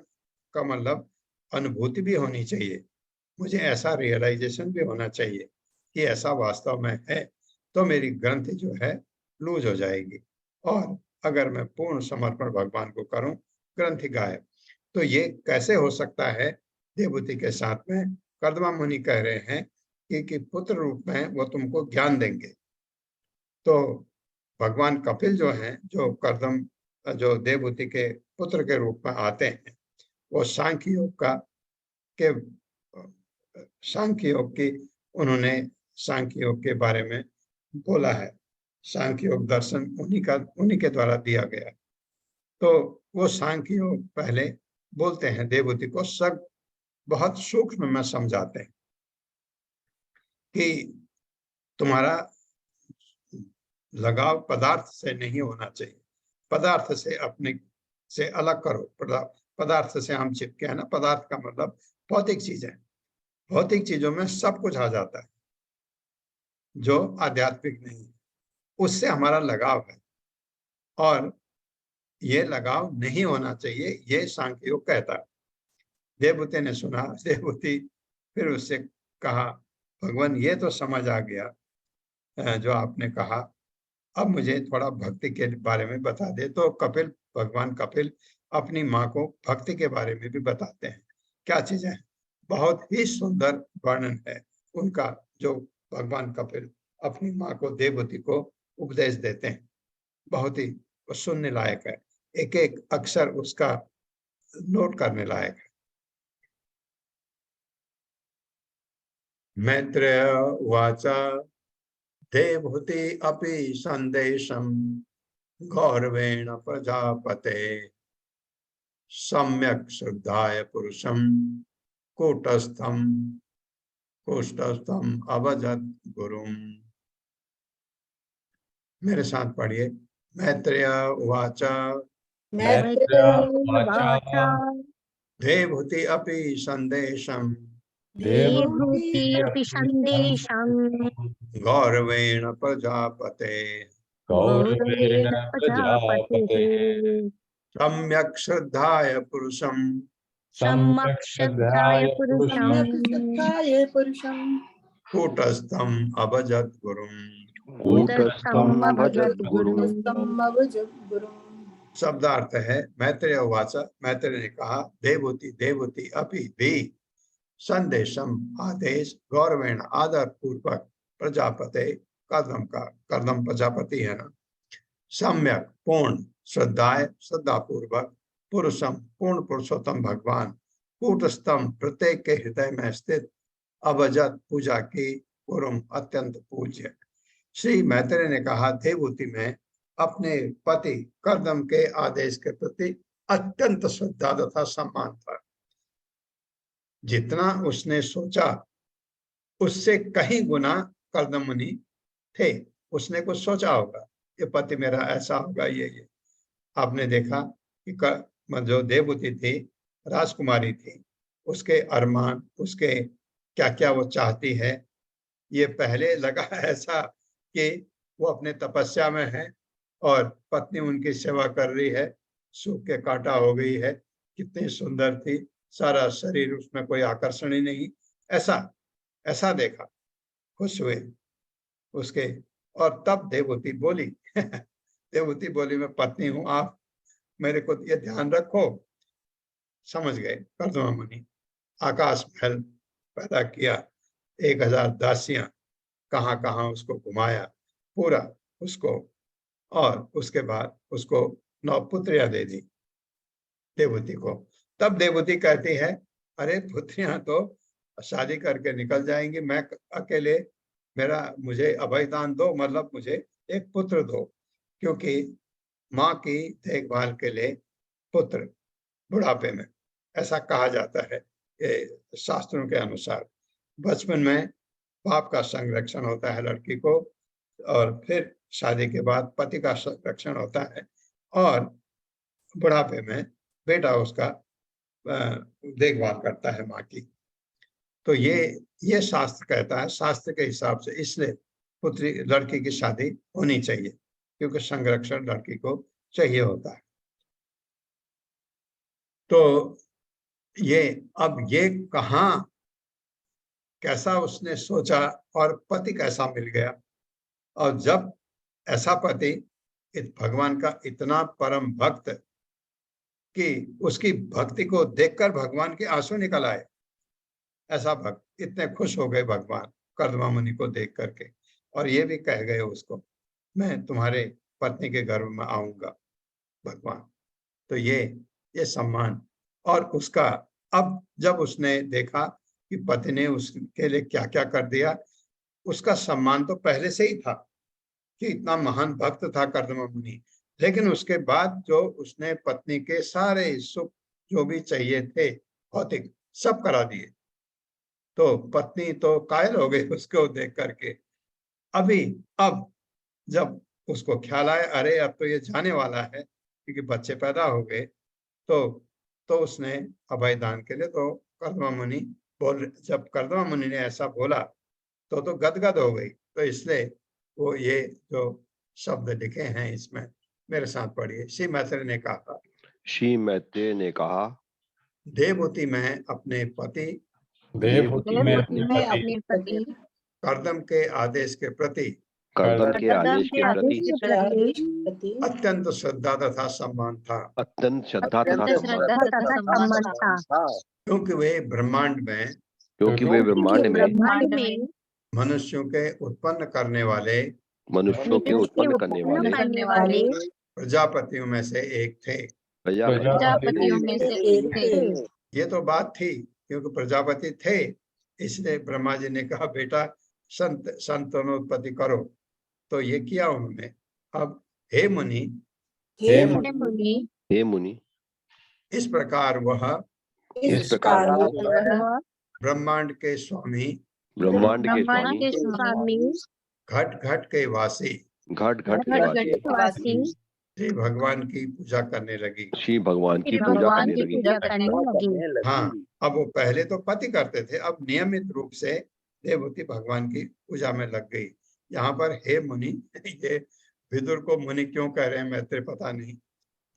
का मतलब अनुभूति भी होनी चाहिए, मुझे ऐसा रियलाइजेशन भी होना चाहिए कि ऐसा वास्तव में है, तो मेरी ग्रंथि जो है लूज हो जाएगी। और अगर मैं पूर्ण समर्पण भगवान को करूं, ग्रंथि गायब। तो ये कैसे हो सकता है? देवहूति के साथ में कर्दमा मुनि कह रहे हैं कि पुत्र रूप में वो तुमको ज्ञान देंगे। तो भगवान कपिल जो हैं, जो देवहूति के पुत्र के रूप में आते हैं, वो सांख्य योग की उन्होंने सांख्य योग के बारे में बोला है। सांख्य योग दर्शन उन्हीं के द्वारा दिया गया। तो वो सांख्य योग पहले बोलते हैं देवहूति को, सब बहुत सूक्ष्म में समझाते हैं कि तुम्हारा लगाव पदार्थ से नहीं होना चाहिए, पदार्थ से अपने से अलग करो। पदार्थ से हम चिपके हैं ना, पदार्थ का मतलब भौतिक चीजें। भौतिक चीजों में सब कुछ आ जाता है जो आध्यात्मिक नहीं है, उससे हमारा लगाव है और ये लगाव नहीं होना चाहिए, ये सांख्य योग कहता है। देवहूति ने सुना, देवहूति फिर उससे कहा, भगवान ये तो समझ आ गया जो आपने कहा, अब मुझे थोड़ा भक्ति के बारे में बता दे। तो भगवान कपिल अपनी माँ को भक्ति के बारे में भी बताते हैं। क्या चीजें? बहुत ही सुंदर वर्णन है उनका, जो भगवान कपिल अपनी माँ को देवहूति को उपदेश देते हैं। बहुत ही सुनने लायक है, एक एक अक्षर उसका नोट करने लायक है। मैत्रेय उवाच देवहूति अपि संदेशं गौरवेण प्रजापते सम्यक श्रद्धाय पुरुषं कूटस्थम अभजत गुरुम। मेरे साथ पढ़िए। मैत्रेय उवाच मैत्रेयवाचा देवहूति अपि संदेशम देवहूति अपि संदेशं गौरवेण प्रजापते गौरवेण प्रजापतिः प्रजापते सम्यक् श्रद्धाय पुरुषं सम्यक् श्रद्धाय पुरुषं कूटस्थम अभजत गुरुम। कूटस्थम् अभजत् गुरुम्। शब्दार्थ है मैत्रेय उवाच, मैत्रेय ने कहा, देवहूति अपि भी संदेशम आदेश गौरवेण आदर पूर्वक प्रजापते कर्दम प्रजापति है ना, सम्यक पूर्ण श्रद्धाय श्रद्धा पूर्वक पुरुषम पूर्ण पुरुषोत्तम भगवान कूटस्थम प्रत्येक के हृदय में स्थित अभजत पूजा की गुरुम अत्यंत पूज्य। श्री मैत्रेय ने कहा, देवहूति में अपने पति कर्दम के आदेश के प्रति अत्यंत श्रद्धा तथा सम्मान था। जितना उसने सोचा उससे कहीं गुना कर्दम मुनि थे। उसने कुछ सोचा होगा, ये पति मेरा ऐसा होगा, ये आपने देखा कि जो देवहूति थी, राजकुमारी थी, उसके अरमान, उसके क्या क्या वो चाहती है, ये पहले लगा ऐसा कि वो अपने तपस्या में है और पत्नी उनकी सेवा कर रही है, सूख के कांटा हो गई है, कितनी सुंदर थी, सारा शरीर, उसमें कोई आकर्षण ही नहीं, ऐसा देखा, खुश हुए उसके। और तब देवहूति बोली देवहूति बोली, मैं पत्नी हूं, आप मेरे को ये ध्यान रखो। समझ गए कर्दम मुनि। आकाश महल पैदा किया, 1000 दासियां, कहाँ कहाँ उसको घुमाया पूरा उसको, और उसके बाद उसको 9 पुत्रियां दे दी देवहूति को। तब देवहूति कहती है, अरे पुत्रियां तो शादी करके निकल जाएंगी, मैं अकेले, मुझे अभयदान दो, मतलब मुझे एक पुत्र दो, क्योंकि माँ की देखभाल के लिए पुत्र बुढ़ापे में, ऐसा कहा जाता है शास्त्रों के अनुसार। बचपन में बाप का संरक्षण होता है लड़की को, और फिर शादी के बाद पति का संरक्षण होता है, और बुढ़ापे में बेटा उसका देखभाल करता है माँ की। तो ये शास्त्र कहता है, शास्त्र के हिसाब से इसलिए लड़की की शादी होनी चाहिए, क्योंकि संरक्षण लड़की को चाहिए होता है। तो ये कहाँ कैसा उसने सोचा और पति कैसा मिल गया। और जब ऐसा पति भगवान का इतना परम भक्त कि उसकी भक्ति को देखकर भगवान के आंसू निकल आए, ऐसा भक्त, इतने खुश हो गए भगवान कर्दम मुनि को देख करके, और ये भी कह गए उसको, मैं तुम्हारे पत्नी के गर्भ में आऊंगा भगवान। तो ये सम्मान। और उसका अब जब उसने देखा कि पति ने उसके लिए क्या क्या कर दिया, उसका सम्मान तो पहले से ही था कि इतना महान भक्त था कर्दम मुनि, लेकिन उसके बाद जो उसने पत्नी के सारे सुख जो भी चाहिए थे भौतिक, सब करा दिए, तो पत्नी तो कायल हो गई उसको देख करके। अब जब उसको ख्याल आया, अरे अब तो ये जाने वाला है, क्योंकि बच्चे पैदा हो गए, तो उसने अभय दान के लिए, तो कर्दम मुनि जब कर्दम मुनि ने ऐसा बोला तो गदगद हो गई। तो इसलिए वो ये जो शब्द लिखे हैं इसमें, मेरे साथ पढ़िए। श्री मैत्रेय ने कहा, श्री मैत्रेय ने कहा, देवहूति में अपने पति देवहूति में अपने पति कर्दम के आदेश के प्रति कर्दम के आदेश के प्रति अत्यंत श्रद्धा तथा सम्मान था, अत्यंत श्रद्धा तथा सम्मान था, क्योंकि वे ब्रह्मांड में मनुष्यों के उत्पन्न करने वाले प्रजापतियों में से एक थे। ये तो बात थी, क्योंकि प्रजापति थे, इसलिए ब्रह्मा जी ने कहा बेटा संतानोत्पत्ति करो, तो ये किया उन्होंने। अब हे मुनि, हे मुनि, इस प्रकार वह इस प्रकार वह ब्रह्मांड के स्वामी, ब्रह्मांड के ब्रह्मांड स्वामी, के स्वामी, स्वामी घट घट के वासी घट घट के घट वासी, घट वासी, श्री भगवान की पूजा करने लगी। श्री भगवान की श्री पूजा भगवान करने की लगी। पूजा करने करने लगी। हाँ, अब वो पहले तो पति करते थे, अब नियमित रूप से देवहूति भगवान की पूजा में लग गई। यहाँ पर हे मुनि, ये विदुर को मुनि क्यों कह रहे हैं मैत्रेय पता नहीं,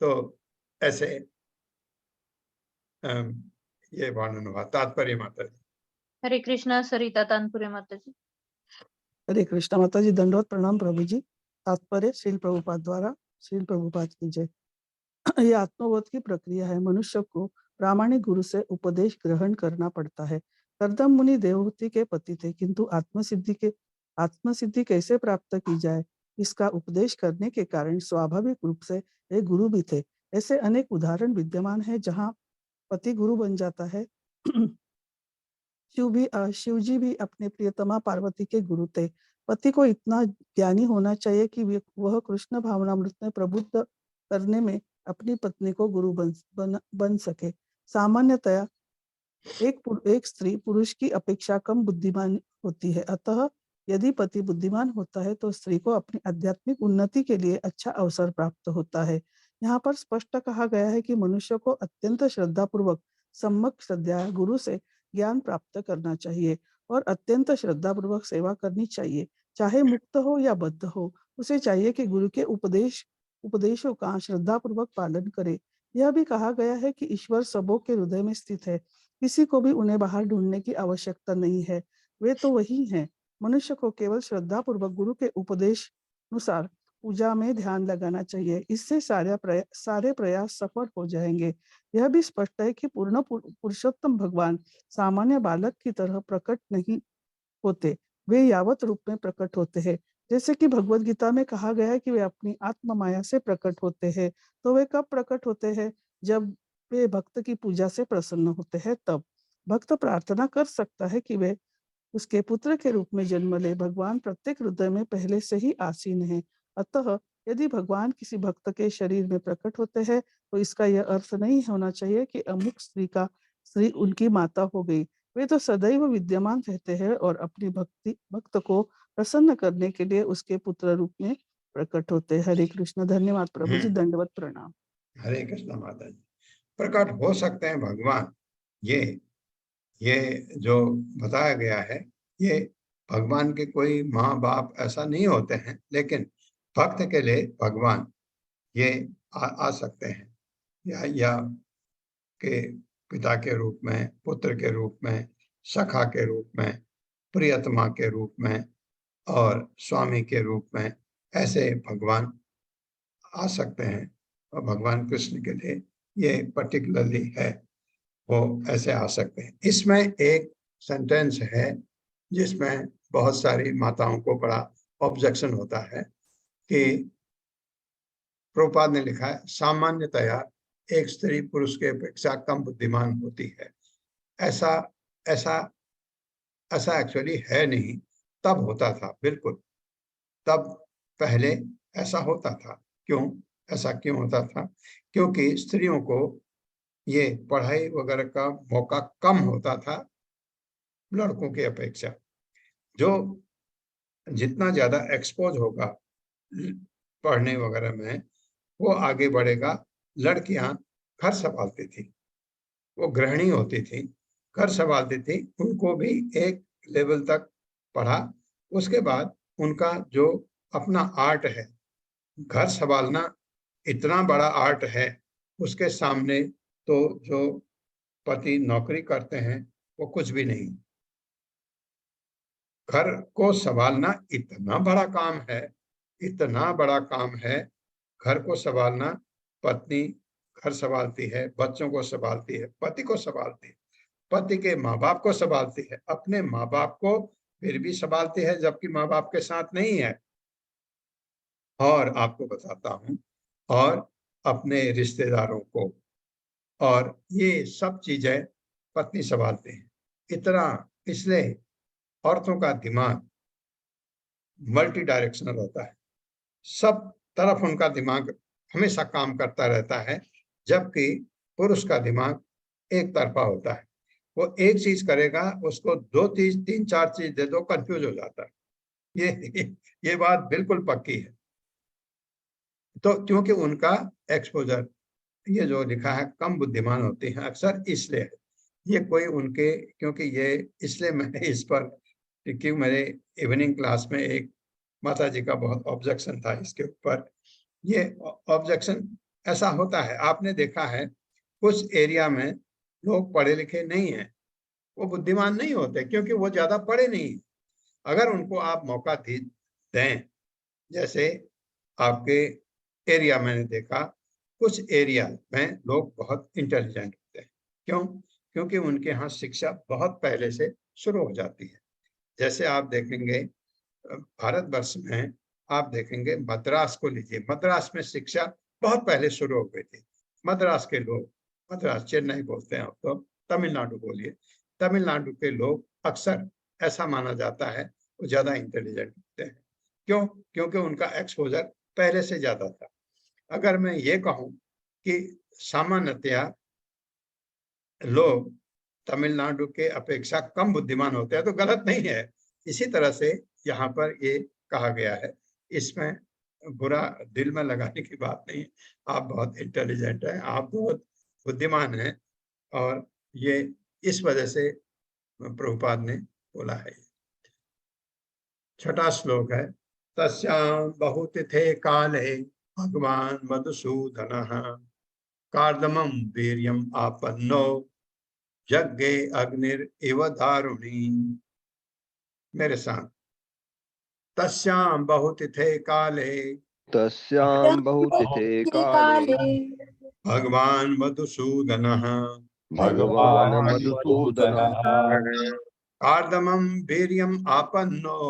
तो ऐसे ये वर्णन हुआ। तात्पर्य माता जी। हरे कृष्णा। सरिता तानपुरे माता जी। हरे कृष्णा माता जी, दंडवत प्रणाम प्रभु जी। तात्पर्य श्रील प्रभुपाद द्वारा, श्रील प्रभुपाद की जय। यह आत्मबोध की प्रक्रिया है। मनुष्य को प्रामाणिक गुरु से उपदेश ग्रहण करना पड़ता है। कर्दम मुनि देवहूति के पति थे, किंतु आत्मसिद्धि कैसे प्राप्त की जाए, इसका उपदेश करने के कारण स्वाभाविक रूप से एक गुरु भी थे। ऐसे अनेक उदाहरण विद्यमान है जहाँ पति गुरु बन जाता है। शिव जी भी अपने प्रियतमा पार्वती के गुरु थे। पति को इतना ज्ञानी होना चाहिए कि वह कृष्ण भावनामृत में प्रबुद्ध करने में अपनी पत्नी को गुरु बन सके। सामान्यतया एक स्त्री पुरुष की अपेक्षा कम बुद्धिमान होती है, अतः यदि पति बुद्धिमान होता है तो स्त्री को अपनी आध्यात्मिक उन्नति के लिए अच्छा अवसर प्राप्त होता है। यहाँ पर स्पष्ट कहा गया है कि मनुष्य को अत्यंत श्रद्धापूर्वक सम्यक श्रद्धा गुरु से ज्ञान प्राप्त करना चाहिए और अत्यंत श्रद्धापूर्वक सेवा करनी चाहिए, चाहे मुक्त हो या बद्ध हो। उसे चाहिए कि गुरु के उपदेशों का श्रद्धापूर्वक पालन करे। यह भी कहा गया है कि ईश्वर सबों के हृदय में स्थित है, किसी को भी उन्हें बाहर ढूंढने की आवश्यकता नहीं है, वे तो वही हैं। मनुष्य को केवल श्रद्धापूर्वक गुरु के उपदेश अनुसार पूजा में ध्यान लगाना चाहिए, इससे सारे प्रयास सफल हो जाएंगे। यह भी स्पष्ट है कि पूर्ण पुरुषोत्तम भगवान सामान्य बालक की तरह प्रकट नहीं होते, वे यावत रूप में प्रकट होते हैं। जैसे कि भगवत गीता में कहा गया है कि वे अपनी आत्म माया से प्रकट होते हैं। तो वे कब प्रकट होते हैं? जब वे भक्त की पूजा से प्रसन्न होते हैं, तब भक्त प्रार्थना कर सकता है कि वे उसके पुत्र के रूप में जन्म ले। भगवान प्रत्येक हृदय में पहले से ही आसीन है, अतः यदि भगवान किसी भक्त के शरीर में प्रकट होते हैं तो इसका यह अर्थ नहीं होना चाहिए कि अमुक स्त्री उनकी माता हो गई। वे तो सदैव विद्यमान रहते हैं और अपनी भक्त को प्रसन्न करने के लिए उसके पुत्र रूप में प्रकट होते हैं। हरे कृष्ण। धन्यवाद प्रभु जी, दंडवत प्रणाम। हरे कृष्ण माता जी। प्रकट हो सकते हैं भगवान, ये जो बताया गया है, ये भगवान के कोई माँ बाप ऐसा नहीं होते हैं, लेकिन भक्त के लिए भगवान ये आ सकते हैं, या के पिता के रूप में, पुत्र के रूप में, सखा के रूप में, प्रियतमा के रूप में और स्वामी के रूप में, ऐसे भगवान आ सकते हैं। और भगवान कृष्ण के लिए ये पर्टिकुलरली है, वो ऐसे आ सकते हैं। इसमें एक सेंटेंस है जिसमें बहुत सारी माताओं को बड़ा ऑब्जेक्शन होता है कि प्रभुपाद ने लिखा है सामान्यतया एक स्त्री पुरुष के अपेक्षा कम बुद्धिमान होती है। ऐसा एक्चुअली है नहीं, तब होता था, बिल्कुल तब पहले ऐसा होता था। ऐसा क्यों होता था? क्योंकि स्त्रियों को ये पढ़ाई वगैरह का मौका कम होता था लड़कों की अपेक्षा। जो जितना ज्यादा एक्सपोज होगा पढ़ने वगैरह में, वो आगे बढ़ेगा। लड़कियां घर संभालती थी, वो गृहिणी होती थी, घर संभालती थी, उनको भी एक लेवल तक पढ़ा। उसके बाद उनका जो अपना आर्ट है, घर संभालना इतना बड़ा आर्ट है, उसके सामने तो जो पति नौकरी करते हैं वो कुछ भी नहीं। घर को संभालना इतना बड़ा काम है, इतना बड़ा काम है। घर को संभालना, पत्नी घर संभालती है, बच्चों को संभालती है, पति को संभालती है, पति के माँ बाप को संभालती है, अपने माँ बाप को फिर भी संभालती है जबकि माँ बाप के साथ नहीं है। और आपको बताता हूँ, और अपने रिश्तेदारों को, और ये सब चीजें पत्नी संभालती है। इतना, इसलिए औरतों का दिमाग मल्टी डायरेक्शनल होता है, सब तरफ उनका दिमाग हमेशा काम करता रहता है, जबकि पुरुष का दिमाग एक तरफा होता है। वो एक चीज करेगा, उसको दो चीज, तीन चार चीज दे दो, कंफ्यूज हो जाता है। ये बात बिल्कुल पक्की है। तो क्योंकि उनका एक्सपोजर, ये जो लिखा है कम बुद्धिमान होते हैं अक्सर, इसलिए है। ये कोई उनके, क्योंकि ये इसलिए मैंने इस पर, क्योंकि मेरे इवनिंग क्लास में एक माता जी का बहुत ऑब्जेक्शन था इसके ऊपर। ये ऑब्जेक्शन ऐसा होता है, आपने देखा है कुछ एरिया में लोग पढ़े लिखे नहीं हैं, वो बुद्धिमान नहीं होते क्योंकि वो ज्यादा पढ़े नहीं। अगर उनको आप मौका दें, जैसे आपके एरिया मैंने देखा, कुछ एरिया में लोग बहुत इंटेलिजेंट होते हैं। क्यों? क्योंकि उनके यहाँ शिक्षा बहुत पहले से शुरू हो जाती है। जैसे आप देखेंगे भारतवर्ष में, आप देखेंगे मद्रास को लीजिए, मद्रास में शिक्षा बहुत पहले शुरू हो गई थी। मद्रास के लोग, मद्रास चेन्नई बोलते हैं, तो तमिलनाडु बोलिए, तमिलनाडु के लोग अक्सर ऐसा माना जाता है वो ज्यादा इंटेलिजेंट होते हैं। क्यों? क्योंकि उनका एक्सपोजर पहले से ज्यादा था। अगर मैं ये कहूं कि सामान्यतया लोग तमिलनाडु के अपेक्षा कम बुद्धिमान होते हैं, तो गलत नहीं है। इसी तरह से यहाँ पर ये कहा गया है, इसमें बुरा दिल में लगाने की बात नहीं है। आप बहुत इंटेलिजेंट हैं, आप बहुत बुद्धिमान हैं, और ये इस वजह से प्रभुपाद ने बोला है। छठा श्लोक है, तस्यां बहुतिथे काले भगवान मधुसूदनः कार्दमं वीर्यम् आपन्नो यज्ञे अग्निरिव दारुणी। मेरे साथ, तस्यां बहुतिथे काले, तस्यां बहुतिथे काले भगवान मधुसूदनः भगवान मधुसूदनः कार्दमं वीर्यम् आपन्नो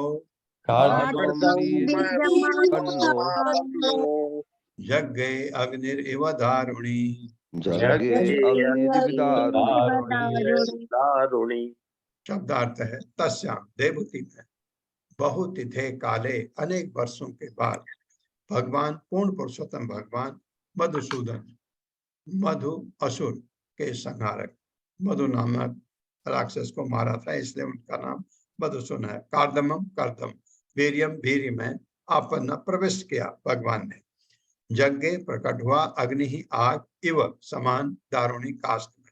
यज्ञे अग्निरिव दारुणी। यज्ञे अग्निर्दारुणी। शब्दार्थ है, तस्यां देवहूति में, बहुतिथे काले अनेक वर्षों के बाद, भगवान पूर्ण पुरुषोत्तम भगवान मधुसूदन, मधु असुर के संहारक, मधु नामक राक्षस को मारा था, इसलिए उनका नाम मधुसूदन है। कार्दमम कर्दम, वीर्यम वीर्य में, आपन्न प्रविष्ट किया भगवान ने, यज्ञ प्रकट हुआ, अग्नि ही आग, इव समान, दारुणी काष्ठ में।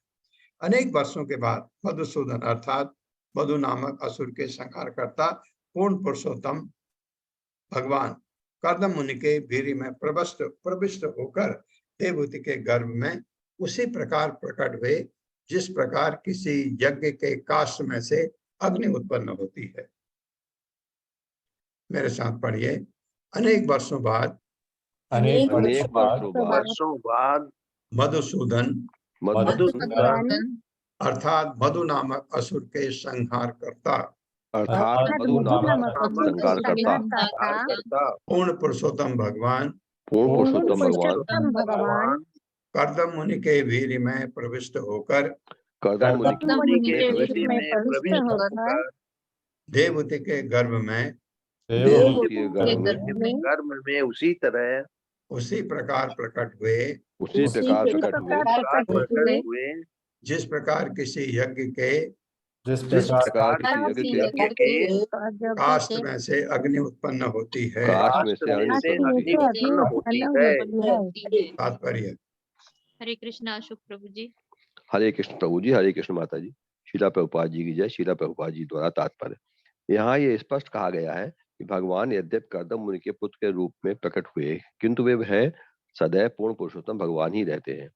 अनेक वर्षों के बाद मधुसूदन अर्थात मधु नामक असुर के संहार करता पूर्ण पुरुषोत्तम भगवान कर्दम मुनि के वीर्य में प्रविष्ट होकर देवहूति के गर्भ में उसी प्रकार प्रकट हुए जिस प्रकार किसी यज्ञ के काष्ठ में से अग्नि उत्पन्न होती है। मेरे साथ पढ़िए, अनेक वर्षों बाद, अनेक वर्षों बाद मधुसूदन मधुसूदन अर्थात मधु नामक असुर के संहार करता, अर्थात मधु नामक संहार करता पूर्ण पुरुषोत्तम भगवान कर्दम मुनि के वीर्य में प्रविष्ट होकर कर्दम मुनि के वीर्य में प्रविष्ट होकर देवहूति के गर्भ में उसी तरह उसी प्रकार प्रकट हुए जिस प्रकार किसी यज्ञ के काष्ठ में से अग्नि उत्पन्न होती है। तात्पर्य। हरे कृष्णा अशोक प्रभु जी। हरे कृष्ण प्रभु जी, हरे कृष्ण माता जी। शीला प्रभुपाद जी की जय। शीला प्रभुपाद जी द्वारा तात्पर्य, यहाँ ये स्पष्ट कहा गया है कि भगवान यद्यप कर्दम मुनि के पुत्र के रूप में प्रकट हुए, किंतु वे है सदैव पूर्ण पुरुषोत्तम भगवान ही रहते हैं।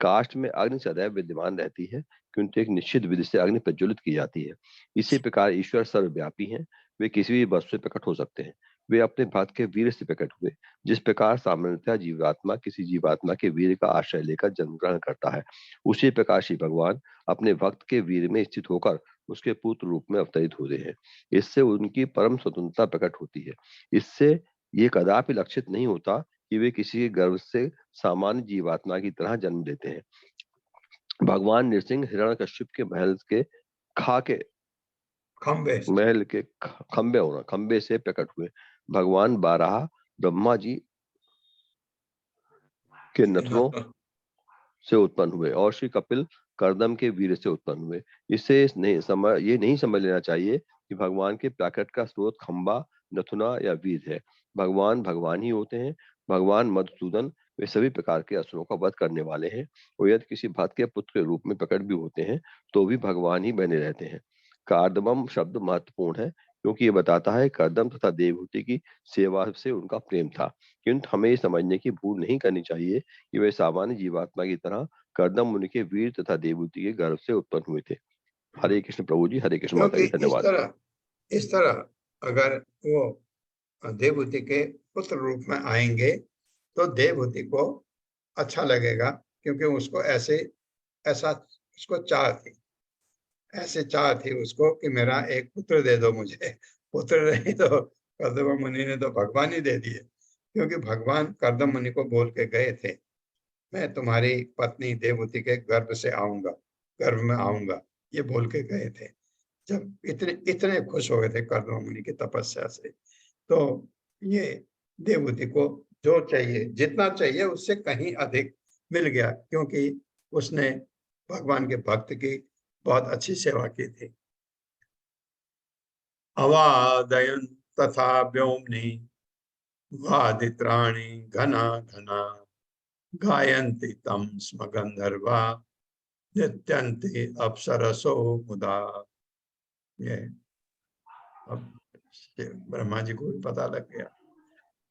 काष्ठ में अग्नि सदैव विद्यमान रहती है, किंतु एक निश्चित विधि से अग्नि प्रज्वलित की जाती है। इसी प्रकार ईश्वर सर्वव्यापी हैं, वे किसी भी वस्तु से प्रकट हो सकते हैं। वे अपने भक्त के वीर से प्रकट हुए। जिस प्रकार सामान्यतः जीवात्मा किसी जीवात्मा के वीर का आश्रय लेकर जन्म ग्रहण करता है, उसी प्रकार श्री भगवान अपने भक्त के वीर में स्थित होकर उसके पुत्र रूप में अवतरित होते हैं। इससे उनकी परम स्वतंत्रता प्रकट होती है। इससे ये कदापि लक्षित नहीं होता कि वे किसी के गर्भ से सामान्य जीवात्मा की तरह जन्म लेते हैं। भगवान नृसिंह हिरण्यकश्यप के महल के खंबे से प्रकट हुए। भगवान बारहा ब्रह्मा जी के नथनों से उत्पन्न हुए और श्री कपिल कर्दम के वीर से उत्पन्न हुए। इससे ये नहीं समझ लेना चाहिए कि भगवान के प्राकट का स्रोत खंबा, नथुना या वीर है। भगवान भगवान ही होते हैं। भगवान मधुसूदन वे सभी प्रकार के असुरों का वध करने वाले हैं, और यदि किसी भक्त के पुत्र के रूप में प्रकट भी होते हैं तो भी भगवान ही बने रहते हैं। कार्दमम शब्द महत्वपूर्ण है क्योंकि ये बताता है कर्दम तथा देवहूति की सेवा से उनका प्रेम था, किंतु हमें ये समझने की भूल नहीं करनी चाहिए कि वे सामान्य जीवात्मा की तरह कर्दम मुनि के वीर तथा देवहूति के गर्भ से उत्पन्न हुए थे। हरे कृष्ण प्रभु जी, हरे कृष्ण माता जी, क्योंकि धन्यवाद। इस तरह अगर वो देवहूति के पुत्र रूप में आएंगे तो देवहूति को अच्छा लगेगा, क्योंकि उसको ऐसा उसको चाह थी, ऐसे चाह थी उसको कि मेरा एक पुत्र दे दो मुझे। पुत्र नहीं तो कर्दम मुनि ने तो भगवान ही दे दिए, क्योंकि भगवान कर्दम मुनि को बोल के गए थे, मैं तुम्हारी पत्नी देवहूति के गर्भ में आऊंगा, ये बोल के गए थे। जब इतने खुश हो गए थे कर्दम मुनि की तपस्या से, तो ये देवहूति को जो चाहिए, जितना चाहिए उससे कहीं अधिक मिल गया, क्योंकि उसने भगवान के भक्त की बहुत अच्छी सेवा की थी। अवादयन तथा व्योमनि वादित्राणि घना घना गायन्ति तम स्म गंधर्वा नृत्यन्ति अप्सरसो मुदा। ये अब ब्रह्मा जी को भी पता लग गया।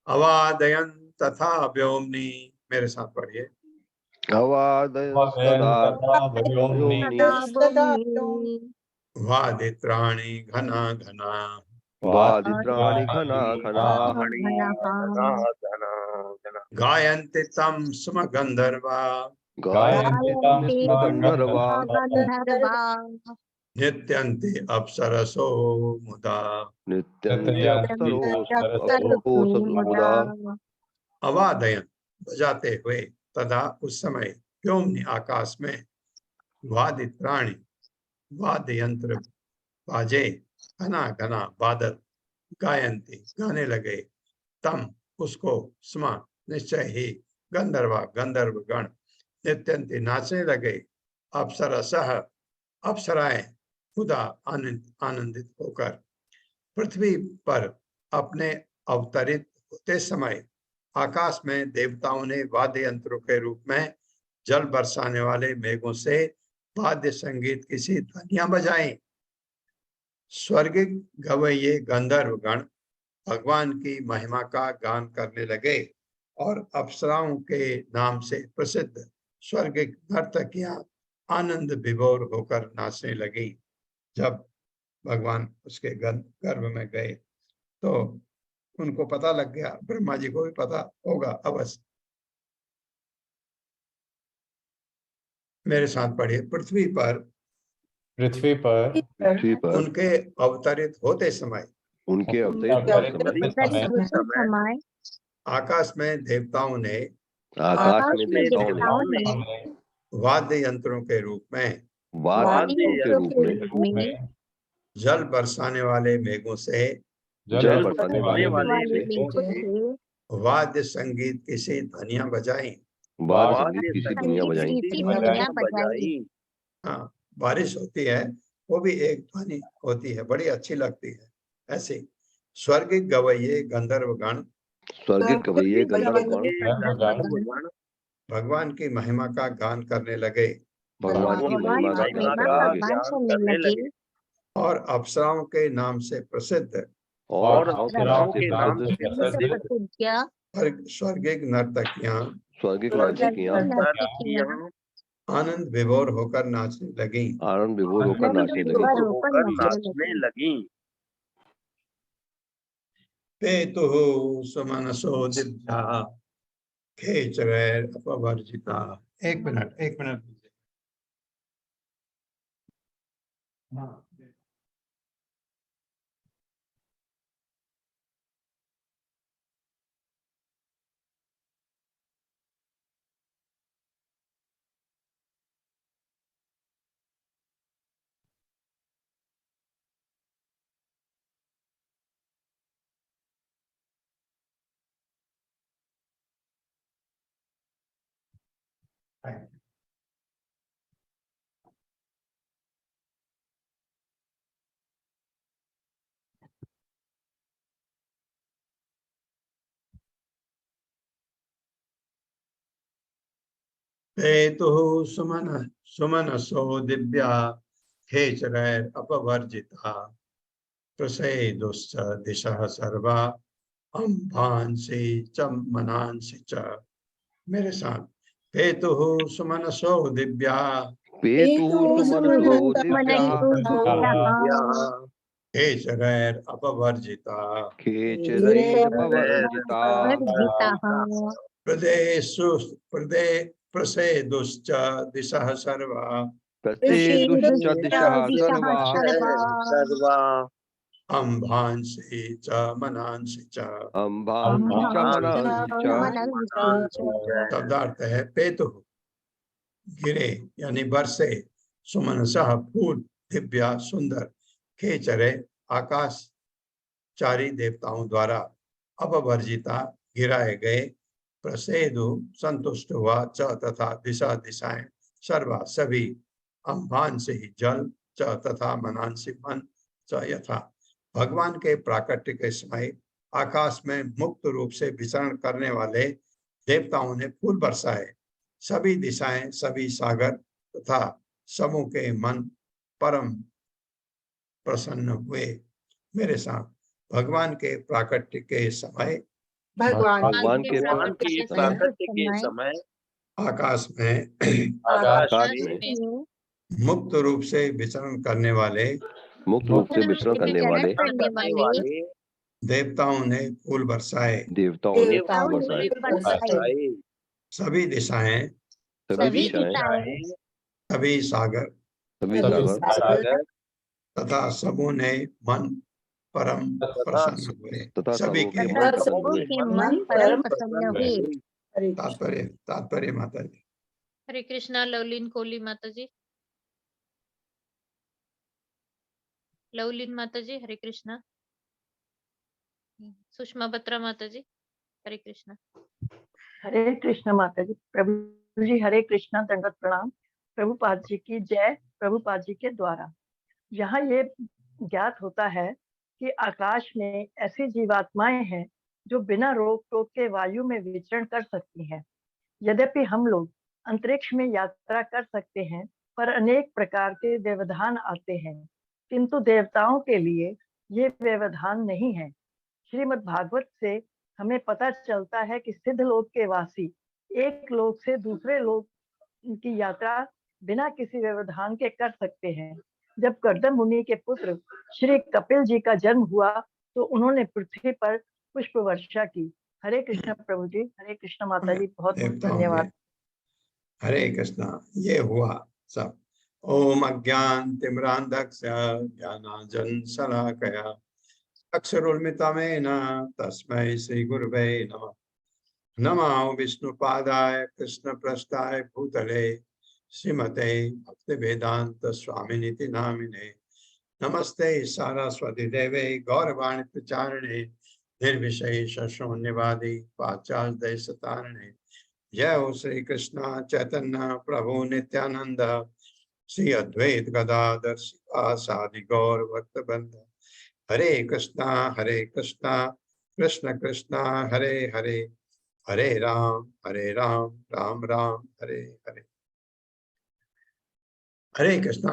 अवादयन तथा व्योमनि, मेरे साथ पढ़िए। वादित्राणि घना घना वादित्राणि घना घना गायन्ति तं स्म गंधर्वा गायन्ति तं स्म गंधर्वा नृत्यन्ति अप्सरसो मुदा। नृत्यन्ति अप्सरसो मुदा। अवादयन, बजाते हुए, तथा उस समय व्योमनि, आकाश में, वादित्राणि, वाद्य यंत्र बाजे, घना घना बादल, गायन्ति, गाने लगे, तम, उसको, स्म, निश्चय ही, गंधर्वा, गंधर्व गण, नृत्यन्ति, नाचने लगे, अप्सरसः, अप्सराएं, खुदा, आनंदित होकर। पृथ्वी पर अपने अवतरित होते समय आकाश में देवताओं ने वाद्य यंत्रों के रूप में जल बरसाने वाले मेघों से वाद्य संगीत की सी ध्वनियां बजाई। स्वर्गिक गवैये गंधर्व गण भगवान की महिमा का गान करने लगे और अप्सराओं के नाम से प्रसिद्ध स्वर्गिक नर्तकियां आनंद विभोर होकर नाचने लगी। जब भगवान उसके गर्भ में गए तो उनको पता लग गया, ब्रह्मा जी को भी पता होगा अवश्य। मेरे साथ पढ़िए। पृथ्वी पर उनके अवतरित होते समय आकाश में देवताओं ने वाद्य यंत्रों के रूप में जल बरसाने वाले मेघों से वाद्य संगीत की सी ध्वनियां बजाई। हाँ, बारिश होती है, वो भी एक ध्वनि होती है, बड़ी अच्छी लगती है। ऐसे स्वर्गिक गवैये गंधर्व गण भगवान की महिमा का गान करने लगे और अप्सराओं के नाम से प्रसिद्ध स्वर्गिक नर्तकियां आनंद विभोर होकर नाचने लगी। पेतुः सुमनसो दिव्या खेचरैरपवर्जिता। एक मिनट। हाँ, पेतुः सुमनसो दिव्या खेचरैर अपवर्जिता प्रसेदुश्च दिशः सर्वा अंभांसि च मनांसि च। मेरे साथ। पेतुः सुमनसो दिव्या पेतुः सुमनसो दिव्यः खेचरैर अपवर्जिता खेचरैरपवर्जिता प्रसेदुश्च दिशः सर्वा प्रसेदुश्च दिशः सर्वा अंभांसि च मनांसि च। अंभांसि च मनांसि च। शब्दार्थ है पेतुः गिरे यानी बरसे, सुमनसः फूल, दिव्या सुंदर, खेचरे आकाश चारी देवताओं द्वारा, अपवर्जिता गिराए गए, प्रसेदु संतुष्ट हुआ, च तथा दिशा दिशाएं, सर्वा सभी, अंभान से ही जल, च तथा मनांसी मन, च यथा। भगवान के प्राकट्य के समय आकाश में मुक्त रूप से विचरण करने वाले देवताओं ने फूल बरसाए। सभी दिशाएं, सभी सागर तथा समूह के मन परम प्रसन्न हुए। मेरे साथ। भगवान के प्राकट्य के समय भगवान के प्राकट्य के समय आकाश में मुक्त रूप से विचरण करने वाले देवताओं ने फूल बरसाए। सभी दिशाएं, सभी सागर तथा सबों ने मन परम प्रसन्न हुए। सभी के मन परम प्रसन्न हुए। तात्पर्य माता जी। हरे कृष्णा। लवलीन कोहली माता जी। लवलीन माता जी हरे कृष्णा। सुषमा बत्रा माता जी हरे कृष्णा। हरे कृष्ण माता जी। प्रभु जी हरे कृष्णा, दंडवत प्रणाम। प्रभुपाद जी की जय। प्रभुपाद जी के द्वारा यहाँ ये ज्ञात होता है कि आकाश में ऐसी जीवात्माएं हैं जो बिना रोक टोक के वायु में विचरण कर सकती हैं। यद्यपि हम लोग अंतरिक्ष में यात्रा कर सकते हैं, पर अनेक प्रकार के व्यवधान आते हैं, किंतु देवताओं के लिए ये व्यवधान नहीं है। श्रीमद् भागवत से हमें पता चलता है कि सिद्ध लोक के वासी एक लोक से दूसरे लोक की यात्रा बिना किसी व्यवधान के कर सकते हैं। जब कर्दम मुनि के पुत्र श्री कपिल जी का जन्म हुआ तो उन्होंने पृथ्वी पर पुष्प वर्षा की। हरे कृष्ण प्रभु जी। हरे कृष्ण माता जी। बहुत बहुत धन्यवाद। हरे कृष्णा। ये हुआ सब। ओम अज्ञान तिमिरांधस्य ज्ञानांजन शलाकया अक्षरोन्मितमेन तस्मै श्री गुरुवे नमः। नमो विष्णुपादाय कृष्णप्रस्थाय भूतले श्रीमते भक्तिवेदांत स्वामिनिति नामिने। नमस्ते सारस्वती देवे गौरवाणी प्रचारिणे निर्विशेष शून्यवादी पाश्चात्य देशतारिणे। जय हो श्री कृष्ण चैतन्य प्रभु नित्यानंद श्री अद्वैत गदाधर शिवासादि गौर भक्तवृंद। हरे कृष्णा कृष्ण कृष्णा हरे हरे, हरे राम राम राम हरे हरे। हरे कृष्णा।